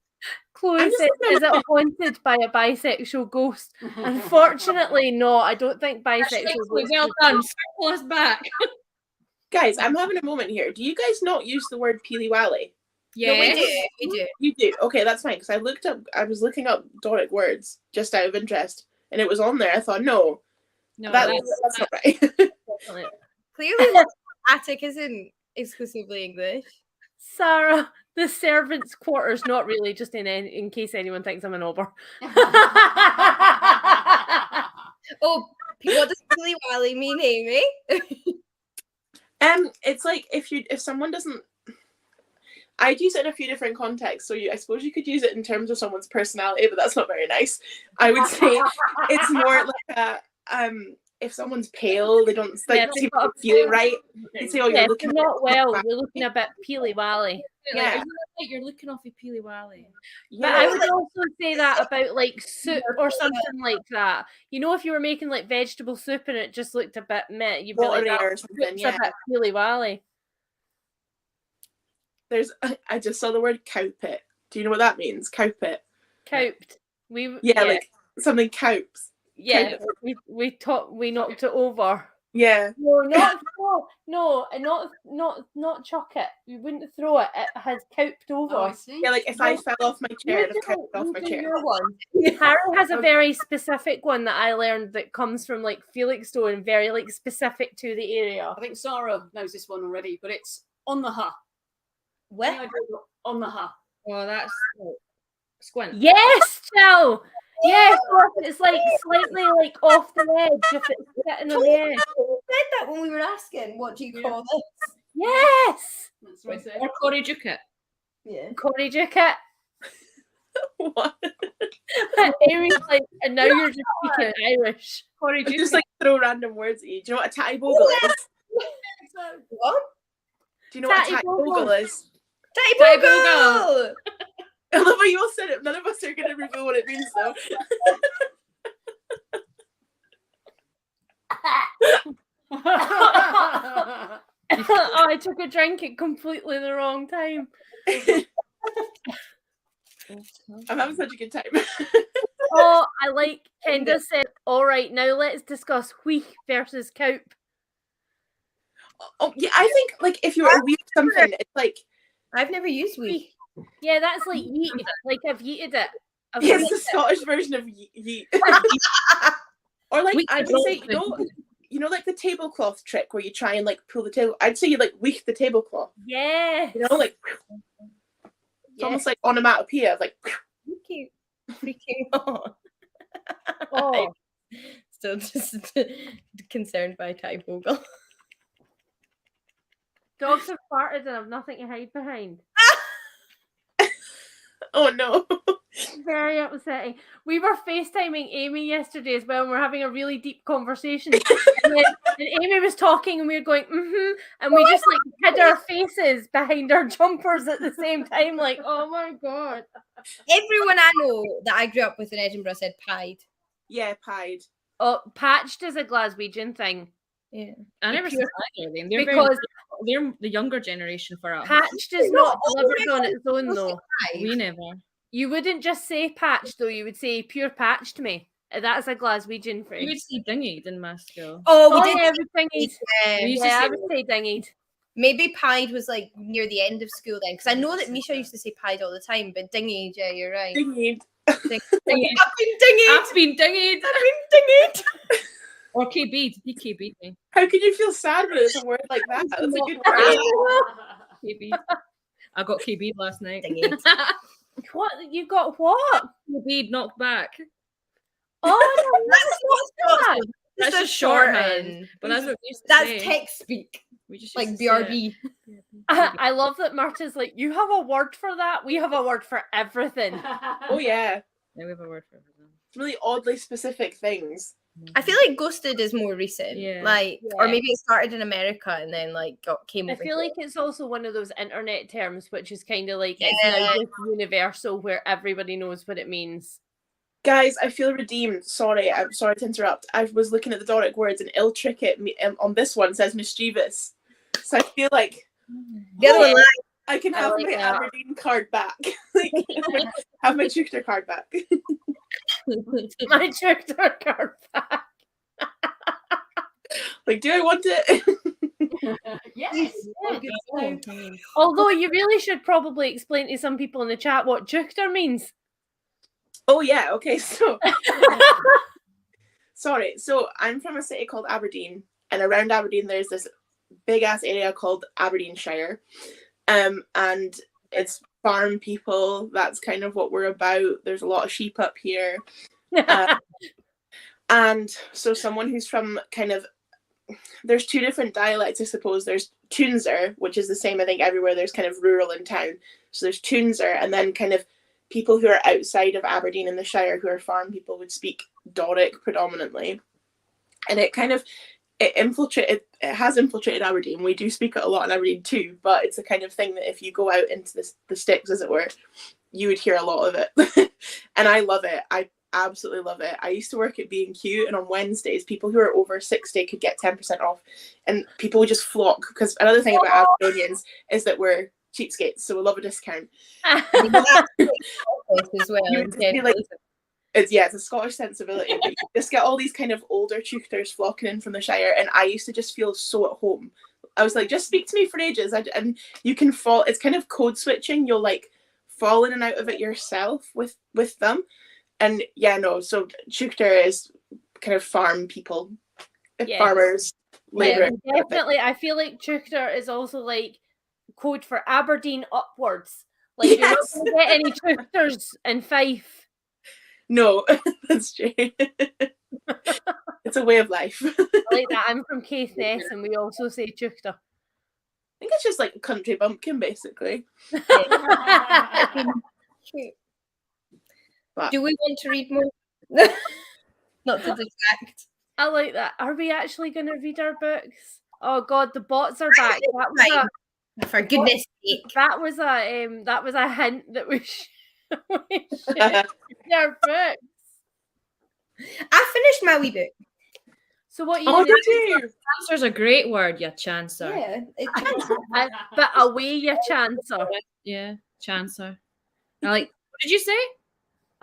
Chloe just said, looking is it haunted by a bisexual ghost? Unfortunately, no. I don't think bisexual Actually, ghosts. well done. Circle us back. Guys, I'm having a moment here. Do you guys not use the word peely wally? No, we Yes. do. We do. You do. Okay, that's fine. Because I was looking up Doric words just out of interest, and it was on there. I thought, no, No, that's not right. Definitely. Clearly, attic isn't exclusively English. Sarah, the servants' quarters, not really, just in case anyone thinks I'm an ober. Oh, what does Willy Wally mean, Amy? It's like if someone doesn't. I'd use it in a few different contexts. So I suppose you could use it in terms of someone's personality, but that's not very nice. I would say it's more like if someone's pale, they don't seem to feel right. You'd say, oh, you're looking not well. You're looking a bit peely-wally. Yeah, you're looking off a peely-wally. But I would also say that about like soup or something like that. You know, if you were making like vegetable soup and it just looked a bit meh, you'd be like, or something. Yeah, a bit peely-wally. I just saw the word cowpit. Do you know what that means? Cowpit. Cowped. Like something cowps. Yeah, we knocked it over. Yeah. Not chuck it. You wouldn't throw it. It has cowped over. Oh, I see. Yeah, like if I fell off my chair, it'd have cowped off my chair. Your one. Harry has a very specific one that I learned that comes from like Felixstowe, very like specific to the area. I think Sarah knows this one already, but it's on the ha. Where? On the ha. Oh, that's squint. Yes, Jill. Yes, it's like slightly like off the edge if it's sitting on the edge. You said that when we were asking, what do you call this? Yes. That's what I said. Or Corey Jukit. Yeah. Corey Jukit. What? Amy's like, and now you're just speaking Irish. Corey Jukit. Just like throw random words at you. Do you know what a tatty bogle is? What? Do you know what a tatty bogle is? Tatty bogle! I love how you all said it. None of us are going to reveal what it means, though. Oh, I took a drink at completely the wrong time. I'm having such a good time. Oh, I like Kenda said, all right, now let's discuss wheat versus cowp. Oh, yeah, I think, like, if you were to weave something, it's like... I've never used wheat. Yeah, that's like yeet. Like, I've yeeted it. It's the Scottish version of yeet. Or, like, I would say, you know, like the tablecloth trick where you try and, like, pull the table. I'd say you, like, weave the tablecloth. Yeah. You know, like... It's almost like onomatopoeia, like... Freaking on. Oh. Still just concerned by tatty bogle. Dogs have farted and I've nothing to hide behind. Oh no. Very upsetting. We were FaceTiming Amy yesterday as well, and we were having a really deep conversation. and Amy was talking and we were going, and we just like hid our faces behind our jumpers at the same time, like, oh my god. Everyone I know that I grew up with in Edinburgh said pied. Yeah, pied. Oh, patched is a Glaswegian thing. Yeah. I never said either of them. They're the younger generation for us. Patched is not delivered on its own though. We never. You wouldn't just say patched though, you would say pure patched me. That's a Glaswegian phrase. You would say dinghied in my school. Oh, we did. Yeah, dingied. Yeah. I would say dingied. Maybe pied was like near the end of school then, because I know that Misha used to say pied all the time, but dingied, yeah, you're right. Dingied. I've been dingied. I've been dingied. Or KB'd. He KB'd me. How can you feel sad when it's a word like that? That's a good word. KB'd. I got KB'd last night. What? You got what? KB'd knocked back. Oh, That's That's just just shorthand. But that's what we used to say. That's text speak. We just Like used to say BRB. I love that Marta's like, you have a word for that? We have a word for everything. Oh yeah. Yeah, we have a word for everything. It's really oddly specific things. I feel like ghosted is more recent. Yeah. Or maybe it started in America and then like came I over. feel like it's also one of those internet terms which is kind of like Yeah. it's now just universal where everybody knows what it means. Guys, I feel redeemed. Sorry, I'm sorry to interrupt. I was looking at the Doric words and ill tricket on this one says mischievous. So I feel like The other one, I can have like my that. Aberdeen card back. Like, have my Jupiter card back. My tricked our card back. Like, do I want it? Yes. Although you really should probably explain to some people in the chat what jukter means. Oh yeah, okay, so sorry. So I'm from a city called Aberdeen, and around Aberdeen there's this big ass area called Aberdeenshire. And it's farm people. That's kind of what we're about. There's a lot of sheep up here. And so someone who's from kind of there's two different dialects, I suppose. There's Toonser, which is the same, I think, everywhere. There's kind of rural and town. So there's Toonser, and then kind of people who are outside of Aberdeen and the Shire, who are farm people, would speak Doric predominantly. And it kind of, it has infiltrated Aberdeen. We do speak it a lot in Aberdeen too, but it's a kind of thing that if you go out into the sticks, as it were, you would hear a lot of it. And I love it. I absolutely love it. I used to work at B&Q, and on Wednesdays, people who are over 60 could get 10% off, and people would just flock, because another thing about Aberdonians is that we're cheapskates, so we love a discount. As well. It's a Scottish sensibility, but you just get all these kind of older tutors flocking in from the Shire, and I used to just feel so at home. I was like, just speak to me for ages, and you can fall. It's kind of code switching. You'll like fall in and out of it yourself with them. And so tutor is kind of farm people, farmers, labour. Yeah, definitely. I feel like tutor is also like code for Aberdeen upwards. Like, you're not going to get any tutors in Fife. No, that's true. It's a way of life. I like that. I'm from Caithness, and we also say tutor. I think it's just like a country bumpkin, basically. But do we want to read more? Not to distract. I like that. Are we actually going to read our books? Oh God, the bots are back. That was for goodness sake. That was a hint that we should read our books. I finished my wee book. So what you do? Chancer's a great word, you chancer. Yeah, it's chancer. But away, you chancer. Yeah, chancer. I like. What did you say?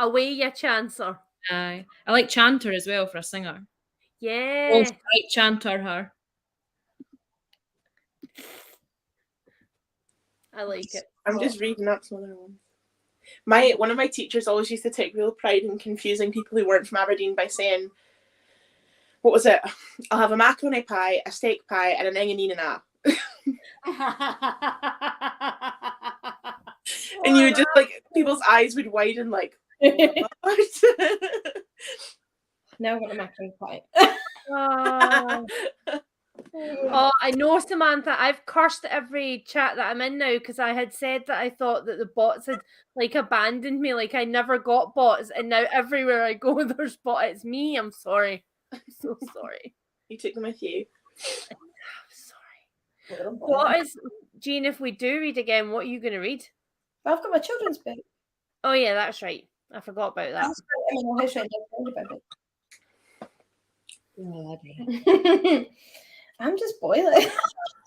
Away, you chancer. I like chanter as well for a singer. Yeah. Oh, right, chanter her. I like it. I'm just reading up some other ones. One of my teachers always used to take real pride in confusing people who weren't from Aberdeen by saying, what was it? I'll have a macaroni pie, a steak pie, and an egg and a. And you would just like, people's eyes would widen like, what? Now I want a macaroni pie. Oh, I know, Samantha. I've cursed every chat that I'm in now because I had said that I thought that the bots had like abandoned me, like I never got bots, and now everywhere I go there's bots. It's me. I'm sorry. I'm so sorry. You took them with you. I'm sorry. What is, Jean? If we do read again, what are you going to read? I've got my children's book. Oh yeah, that's right. I forgot about that. I'm just boiling.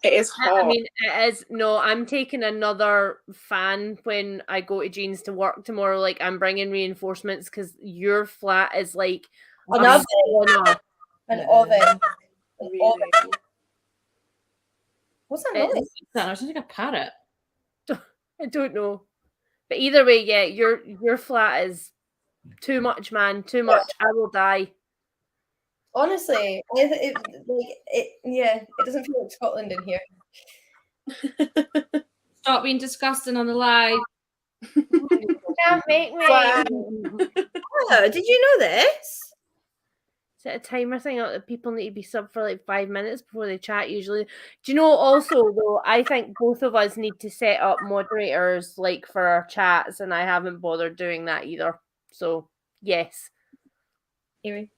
It is hot. I mean, it is. No, I'm taking another fan when I go to Jean's to work tomorrow. Like, I'm bringing reinforcements because your flat is like an oven. An oven. Really? What's that noise? That sounds like a parrot. I don't know. But either way, yeah, your flat is too much, man. Too much. I will die. Honestly, it doesn't feel like Scotland in here. Stop being disgusting on the live. You can't make me. Oh, did you know this? Is it a timer thing out that people need to be sub for like 5 minutes before they chat usually? Do you know also though, I think both of us need to set up moderators like for our chats, and I haven't bothered doing that either. So yes. Amy.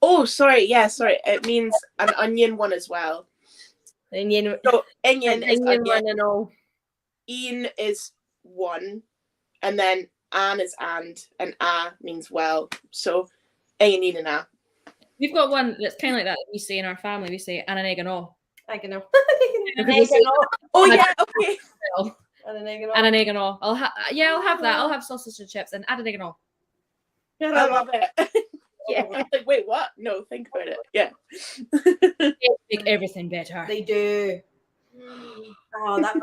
Oh, sorry. Yeah, sorry. It means an onion one as well. Onion. So onion is onion. One and all. Ian is one, and then an is and a means well. So onion and a. We've got one that's kind of like that we say in our family. We say an egg and all. Egg and all. Oh yeah, okay. And an egg and all. And an egg and all. I'll have that. I'll have sausage and chips and add an egg and all. I love it. Yeah. I'm like, wait, what? No, think about it. Yeah. They make everything better. They do. Oh, that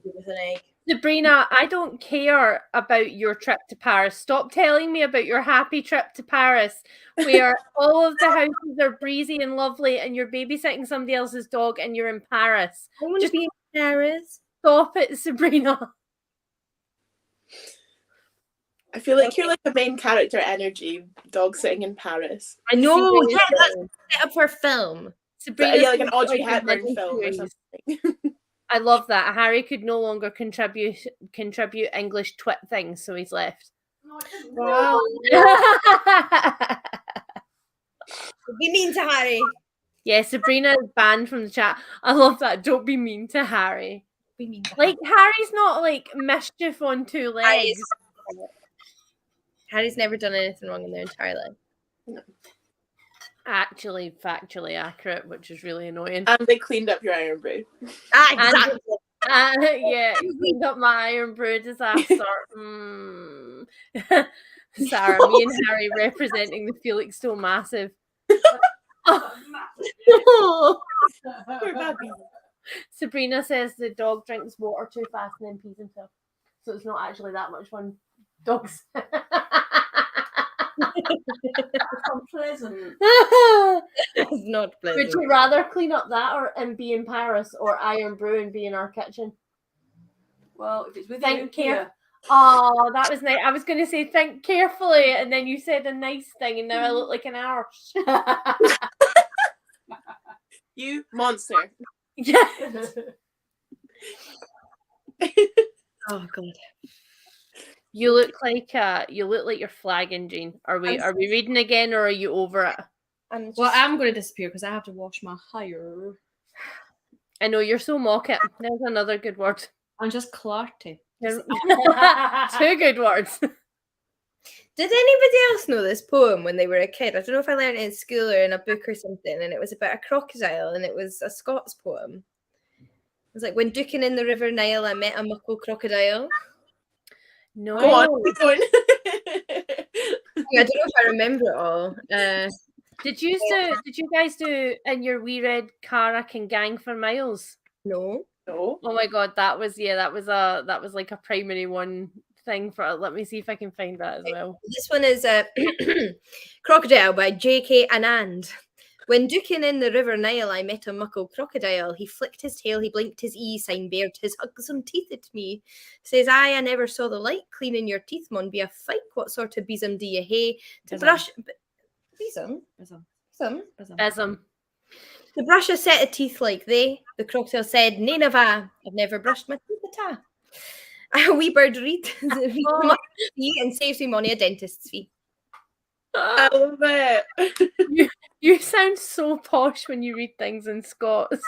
with an egg. Sabrina, I don't care about your trip to Paris. Stop telling me about your happy trip to Paris, where all of the houses are breezy and lovely, and you're babysitting somebody else's dog, and you're in Paris. I want to be in Paris. Stop it, Sabrina. I feel like you're like a main character energy dog sitting in Paris. I know. Seriously. Yeah, that's set up for a film. Sabrina, Yeah, like an Audrey like a Hepburn mini film or series. something. I love that. Harry could no longer contribute English twit things, so he's left. No, I didn't. Wow. Be mean to Harry. Yeah, Sabrina is banned from the chat. I love that. Don't be mean to Harry. Be mean to Like, Harry's not like mischief on two legs. Harry's never done anything wrong in their entire life. No. Actually, factually accurate, which is really annoying. And they cleaned up your iron brew. Exactly. Yeah, cleaned up my iron brew disaster. Sarah, me and Harry representing the Felix Stowe Massive. Poor baby. Sabrina says the dog drinks water too fast and then pees himself. So it's not actually that much fun. Dogs. That's unpleasant. It's not Would pleasant. you rather clean up that and be in Paris, or iron brew and be in our kitchen? Well, if it's with Think you, care- Oh, that was nice. I was going to say think carefully, and then you said a nice thing, and now I look like an arse. You monster. Yeah. Oh god. You look like you're flagging, Jean. Are we reading again, or are you over it? Well, I'm going to disappear because I have to wash my hair. I know you're so mock it. There's another good word. I'm just clarty. Two good words. Did anybody else know this poem when they were a kid? I don't know if I learned it in school or in a book or something, and it was about a crocodile, and it was a Scots poem. It was like, when ducking in the River Nile, I met a muckle crocodile. No. Go on, keep going. I don't know if I remember it all. Did you guys do in your wee red car I can gang for miles? No. No. Oh my god, that was like a primary one thing for. Let me see if I can find that as well. This one is Crocodile by Jk Anand. When ducking in the River Nile, I met a muckle crocodile. He flicked his tail, he blinked his sign bared his hugsome teeth at me. Says I never saw the light. Cleaning your teeth, mon, be a fight. What sort of besom do you hae? To brush... Besom? Bism. To brush a set of teeth like they, the crocodile said, Nay, never. I've never brushed my teeth at all. A wee bird read and saves me money a dentist's fee. I love it. You sound so posh when you read things in Scots.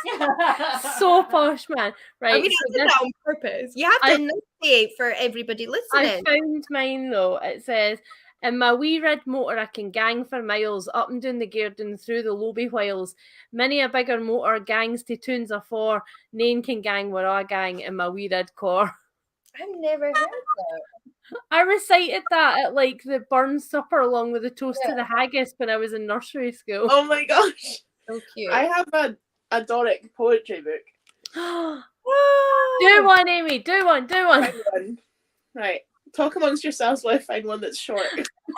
So posh, man. Right. I mean, I did that on purpose. You have to enunciate for everybody listening. I found mine though. It says, in my wee red motor I can gang for miles, up and down the Garden, through the Loby whiles. Many a bigger motor gangs to tunes afore, nane can gang where I gang in my wee red car. I've never heard that. I recited that at like the Burn Supper along with the toast to the haggis when I was in nursery school. Oh my gosh. So cute. I have a Doric poetry book. Do one, Amy. Do one. Find one. Right. Talk amongst yourselves while I find one that's short.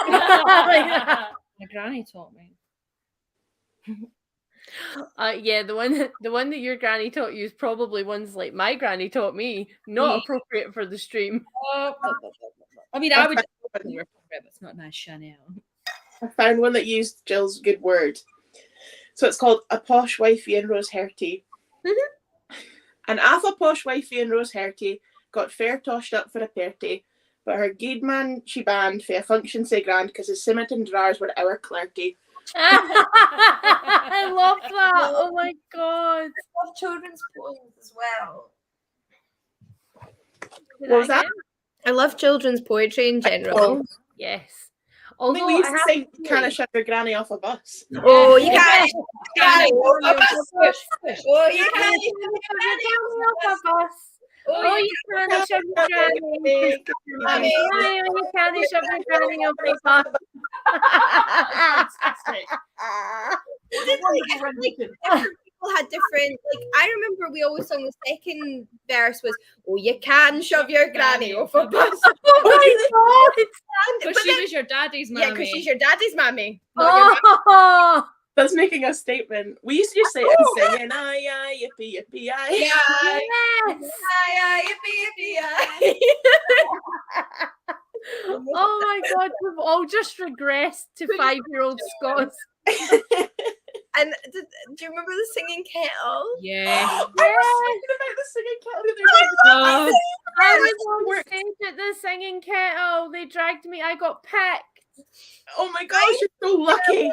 My granny taught me. Yeah, the one that your granny taught you is probably ones like my granny taught me. Not appropriate for the stream. I mean, I would be appropriate, but it's not nice, Chanel. I found one that used Jill's good word. So it's called A Posh Wifey and Rose Herty. An awful posh wifey and Rose Herty got fair toshed up for a party, but her guide man she banned for a function so grand because his simmet and drawers were our clarty. I love that. Oh my god. I love children's poems as well. What was that? I love children's poetry in general. Yes. I mean, Although we used to have say, to can I say- shove your granny off a bus? Oh, you can't. Oh, you can't Oh, you shove can't. your granny off a bus. Oh, you can't shove your granny. Mommy. You can't shove your granny off a bus. Fantastic. Different people had different, like, I remember we always sung the second verse was, oh, you can shove your granny off a bus. Oh my god. Because she was your daddy's mommy. Yeah, because she's your daddy's mammy. Not your Oh. That's making a statement. We used to just say it and sing, and yippee, yippee, Yeah. Yes. Yippee, yippee, Oh god, we've all just regressed to 5-year-old Scots. And do you remember the singing kettle? Yeah. I was thinking about the singing kettle the other day. Oh, I was on stage at the singing kettle. They dragged me. I got picked. Oh my gosh, you're so lucky.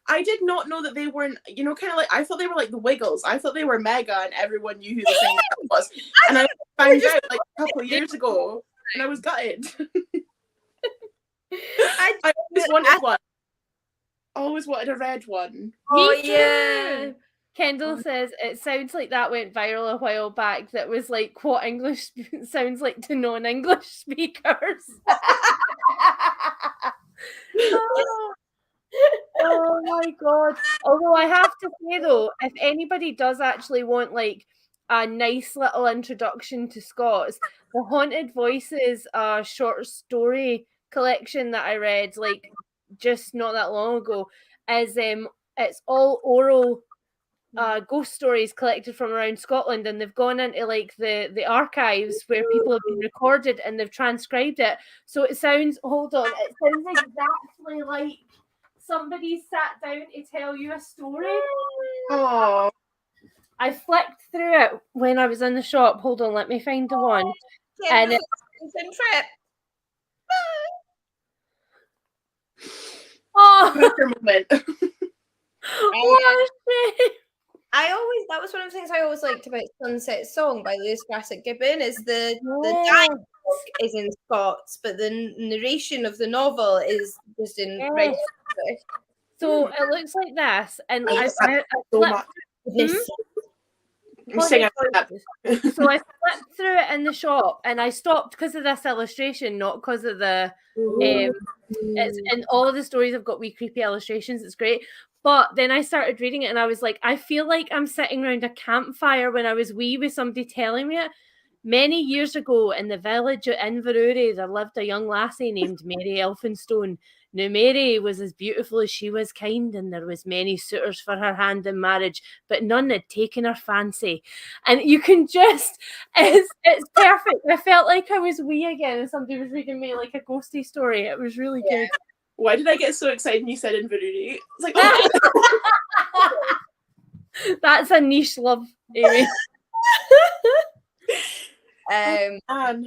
I did not know that they weren't, you know, kind of like, I thought they were like the Wiggles. I thought they were mega and everyone knew who the singing kettle was. And I found out like a couple of years ago and I was gutted. I always wanted one. Always wanted a red one. Oh, Me too. yeah. Kendall says it sounds like that went viral a while back. That was like what English sounds like to non-English speakers. Oh my god. Although I have to say though, if anybody does actually want like a nice little introduction to Scots, the Haunted Voices short story collection that I read like just not that long ago is it's all oral ghost stories collected from around Scotland, and they've gone into like the archives where people have been recorded and they've transcribed it. So it sounds exactly like somebody sat down to tell you a story. Oh, I flicked through it when I was in the shop. Hold on, let me find the one. And Trip. oh, moment. That was one of the things I always liked about Sunset Song by Lewis Grassic Gibbon is the Yeah. dialogue is in Scots, but the narration of the novel is just in Red English. So it looks like this, and I So flipped. much. Hmm? I'm singing that. So I flipped through it in the shop, and I stopped because of this illustration, not because of the. It's and all of the stories have got wee creepy illustrations. It's great. But then I started reading it, and I was like, I feel like I'm sitting around a campfire when I was wee with somebody telling me it. Many years ago, in the village of Inverurie, there lived a young lassie named Mary Elphinstone. Now, Mary was as beautiful as she was kind, and there was many suitors for her hand in marriage, but none had taken her fancy. And you can just, it's perfect. I felt like I was wee again, and somebody was reading me like a ghosty story. It was really good. Why did I get so excited when you said Inverurie? It's like, oh. That's a niche love, Amy. My God,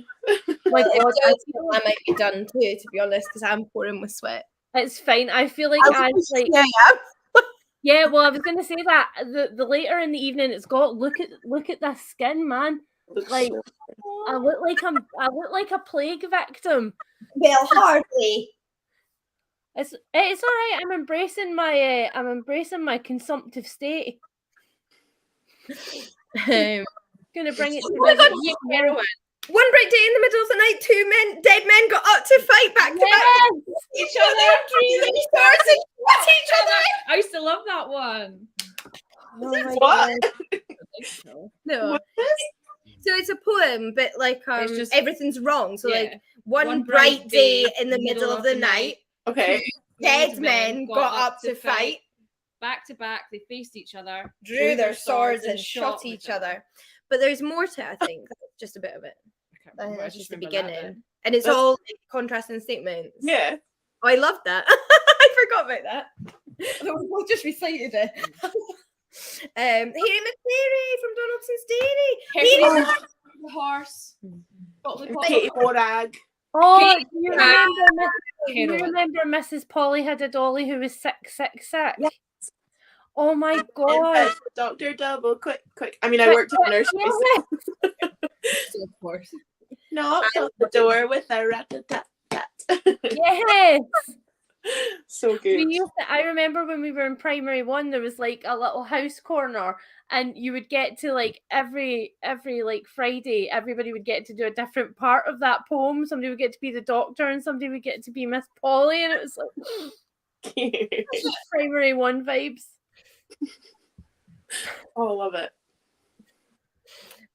I might be done too, to be honest, because I'm pouring with sweat. It's fine. I feel like yeah. Well, I was going to say that the later in the evening it's got. Look at this skin, man. Like I look like a plague victim. Well, hardly. It's all right. I'm embracing my consumptive state. Gonna bring it to heroin. One bright day in the middle of the night, two dead men got up to fight back to back each other. I used to love that one. Oh my What? God. No. What? So it's a poem, but like It's just- everything's wrong. So Yeah. like one bright day in the middle of the night, Okay. dead men got up to fight. Back to back, they faced each other, Drew their swords and shot each other. But there's more to it, I think. That's just a bit of it. I think that's just the beginning. And it's all like, contrasting statements. Yeah. Oh, I love that. I forgot about that. We just recited it. Harry McCleary from Donaldson's Dairy. The horse. Katie Horag. Oh, you remember Mrs. Polly had a dolly who was 666? Yes. Oh my God. Dr. Double, quick. I mean, I worked in a nursery. So of course. Knocked on the door with a rat-a-tat-tat. Yes. So good. I remember when we were in primary one, there was like a little house corner, and you would get to like every like Friday, everybody would get to do a different part of that poem. Somebody would get to be the doctor, and somebody would get to be Miss Polly, and it was like primary one vibes. Oh, I love it.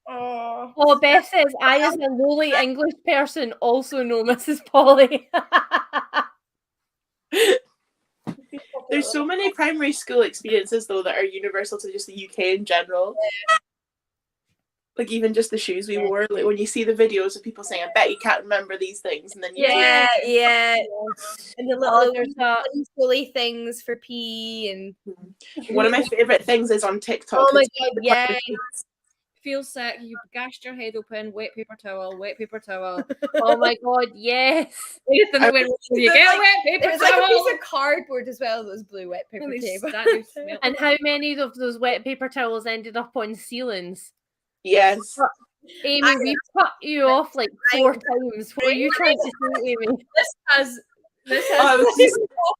Oh, Beth says, I as a lowly English person also know Mrs. Polly. There's so many primary school experiences though that are universal to just the UK in general. Like even just the shoes we wore. Like when you see the videos of people saying, "I bet you can't remember these things," and then you Yeah. And the little there's a silly things for pee and one of my favorite things is on TikTok. oh my it's- god, yeah. Feel sick, you gashed your head open, wet paper towel. oh my god, yes. Anything that went wrong, you get a wet paper It was like a towel. piece of cardboard as well that was blue wet paper And tape. that smell. And how many of those wet paper towels ended up on ceilings? Yes. Amy, we cut you off like 4 times. What are you trying to say, Amy? This Oh, I has was just-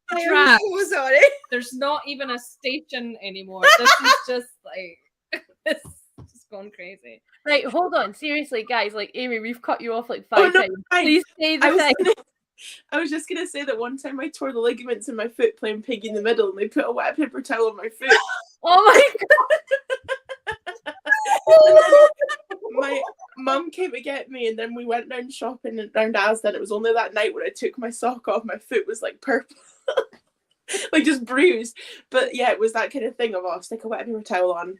I'm so sorry. there's not even a station anymore. This is just like it's just gone crazy. Right, hold on. Seriously, guys, like Amy, we've cut you off like 5 Oh, no, times. fine. Please say the I was thing. I was just gonna say that one time I tore the ligaments in my foot playing pig in the middle, and they put a wet paper towel on my foot. Oh my My mum came to get me, and then we went down shopping around Asda, and it was only that night when I took my sock off, my foot was like purple. Like just bruised. But yeah, it was that kind of thing of, stick a wet paper towel on.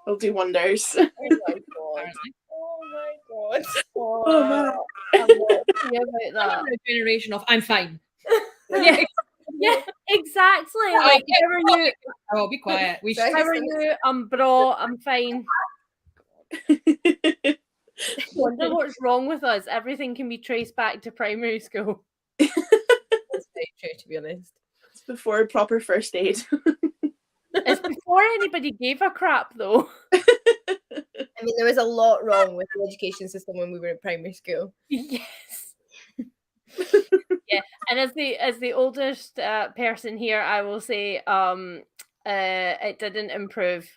It'll do wonders. Oh my god. Oh my god. Oh man. I'm not happy about that. Another generation of I'm fine. Yeah, yeah, exactly. Like, how are you? Oh, be quiet. We should. Sorry. How are you? I'm bra. I'm fine. Wonder what's wrong with us. Everything can be traced back to primary school. That's very true, to be honest. It's before proper first aid. It's before anybody gave a crap, though. I mean, there was a lot wrong with the education system when we were in primary school. Yes. Yeah, and as the oldest person here, I will say, it didn't improve.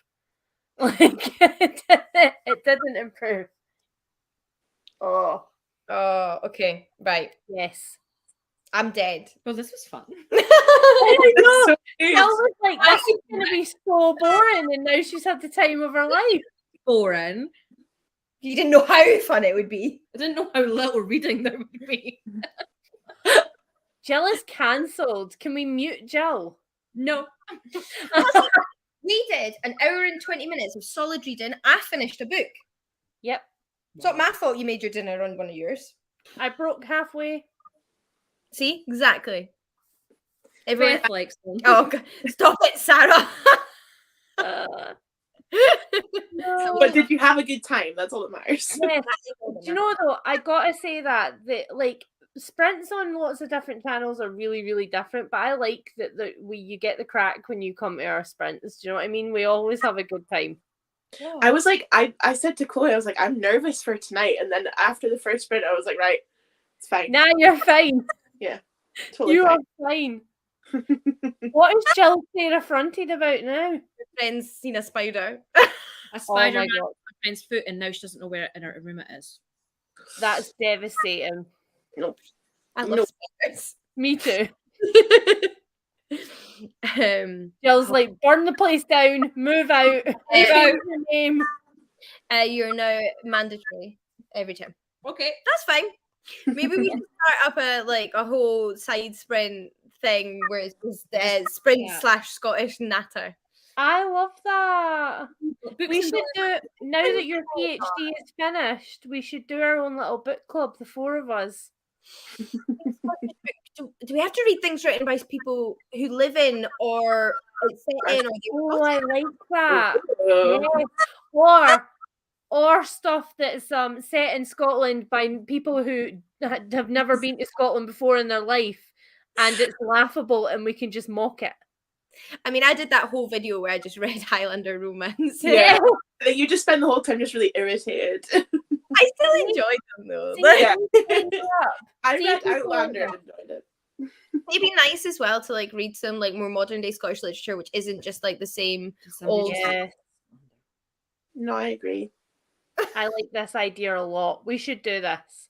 Like it didn't improve. Oh, okay, right. Yes. I'm dead. Well, this was fun. I know. So Kel was like, this is going to be so boring, and now she's had the time of her life. Boring. You didn't know how fun it would be. I didn't know how little reading there would be. Jill is cancelled. Can we mute Jill? No. We did an hour and 20 minutes of solid reading. I finished a book. Yep. It's not my fault you made your dinner on one of yours. I broke halfway. See? Exactly. Everyone. Beth likes them. Oh, God. Stop it, Sarah. But did you have a good time? That's all that matters. Yes. Do you know though? I gotta say that like sprints on lots of different channels are really, really different. But I like that you get the crack when you come to our sprints. Do you know what I mean? We always have a good time. I was like, I said to Chloe, I was like, I'm nervous for tonight. And then after the first sprint, I was like, right, it's fine. Now you're fine. Totally You fine. are fine. What is Jill Sarah fronted about now? My friend's seen a spider. A spider my on God. my friend's foot, and now she doesn't know where in her room it is. That's devastating. I love Nope. spiders. Me too. Jill's Jill's like, burn the place down, move out, Move out. your name. you're now mandatory every time. Okay. That's fine. Maybe we can start up a whole side sprint thing where it's just sprint Yeah. / Scottish natter. I love that. Books We and should books. do now that your PhD is finished. We should do our own little book club, the 4 of us. Do we have to read things written by people who live in or it's set in? Oh, I like that. Oh. Yes. Or stuff that's set in Scotland by people who have never been to Scotland before in their life, and it's laughable, and we can just mock it. I mean, I did that whole video where I just read Highlander romance. Yeah. Like, you just spend the whole time just really irritated. I still enjoyed them though. See, Like, Yeah. I See, read people Outlander like and enjoyed it. it'd be nice as well to like read some like more modern day Scottish literature, which isn't just like the same old. Yeah, No, I agree. I like this idea a lot. We should do this.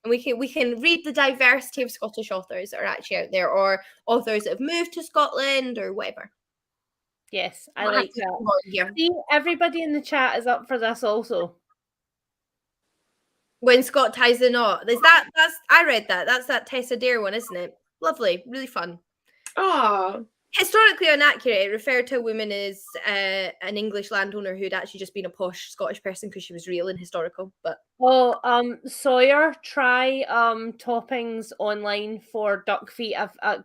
And we can read the diversity of Scottish authors that are actually out there, or authors that have moved to Scotland or whatever. Yes, I Don't like have to that. come on here. See, everybody in the chat is up for this also. When Scott ties the knot. I read that. That's that Tessa Dare one, isn't it? Lovely, really fun. Oh, historically inaccurate. It referred to a woman as an English landowner who'd actually just been a posh Scottish person because she was real and historical. But Sawyer, try toppings online for duck feet.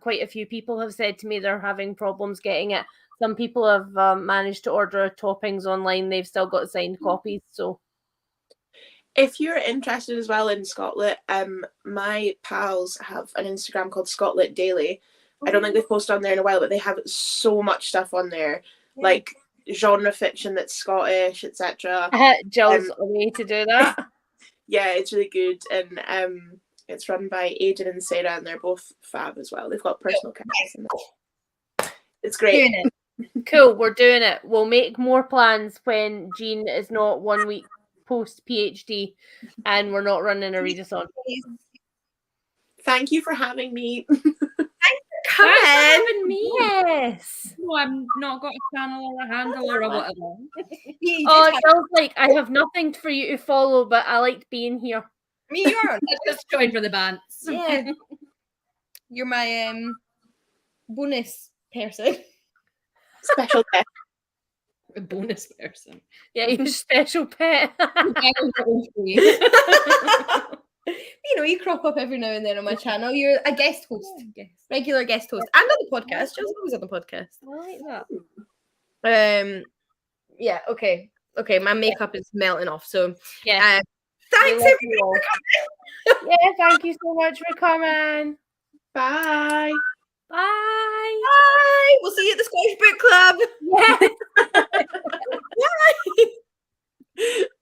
Quite a few people have said to me they're having problems getting it. Some people have managed to order toppings online. They've still got signed copies. So, if you're interested as well in Scotland, my pals have an Instagram called Scotland Daily. I don't think they've posted on there in a while, but they have so much stuff on there, like genre fiction that's Scottish, etc. Jill's a way to do that. Yeah, it's really good, and it's run by Aidan and Sarah, and they're both fab as well. They've got personal characters in it. It's great. doing it. Cool, we're doing it. We'll make more plans when Jean is not 1 week post PhD, and we're not running a readathon. Thank you for having me. Come Thanks for in. having me. Yes. No, I've not got a channel or a handle or a whatever. You Oh, just Jill's like, I have nothing for you to follow, but I liked being here. me, you're on. I just joined for the bands. Yeah. You're my bonus person. Special guest. A bonus person. Yeah, your special pet. You know, you crop up every now and then on my channel. You're a guest host, Yes. regular guest host, and on the podcast. Jill's always on the podcast. I like that. Yeah. Okay. My makeup is melting off. So Yeah. thanks love everybody you all. for coming. Yeah, thank you so much for coming. Bye. Bye. Bye. We'll see you at the Scottish Book Club.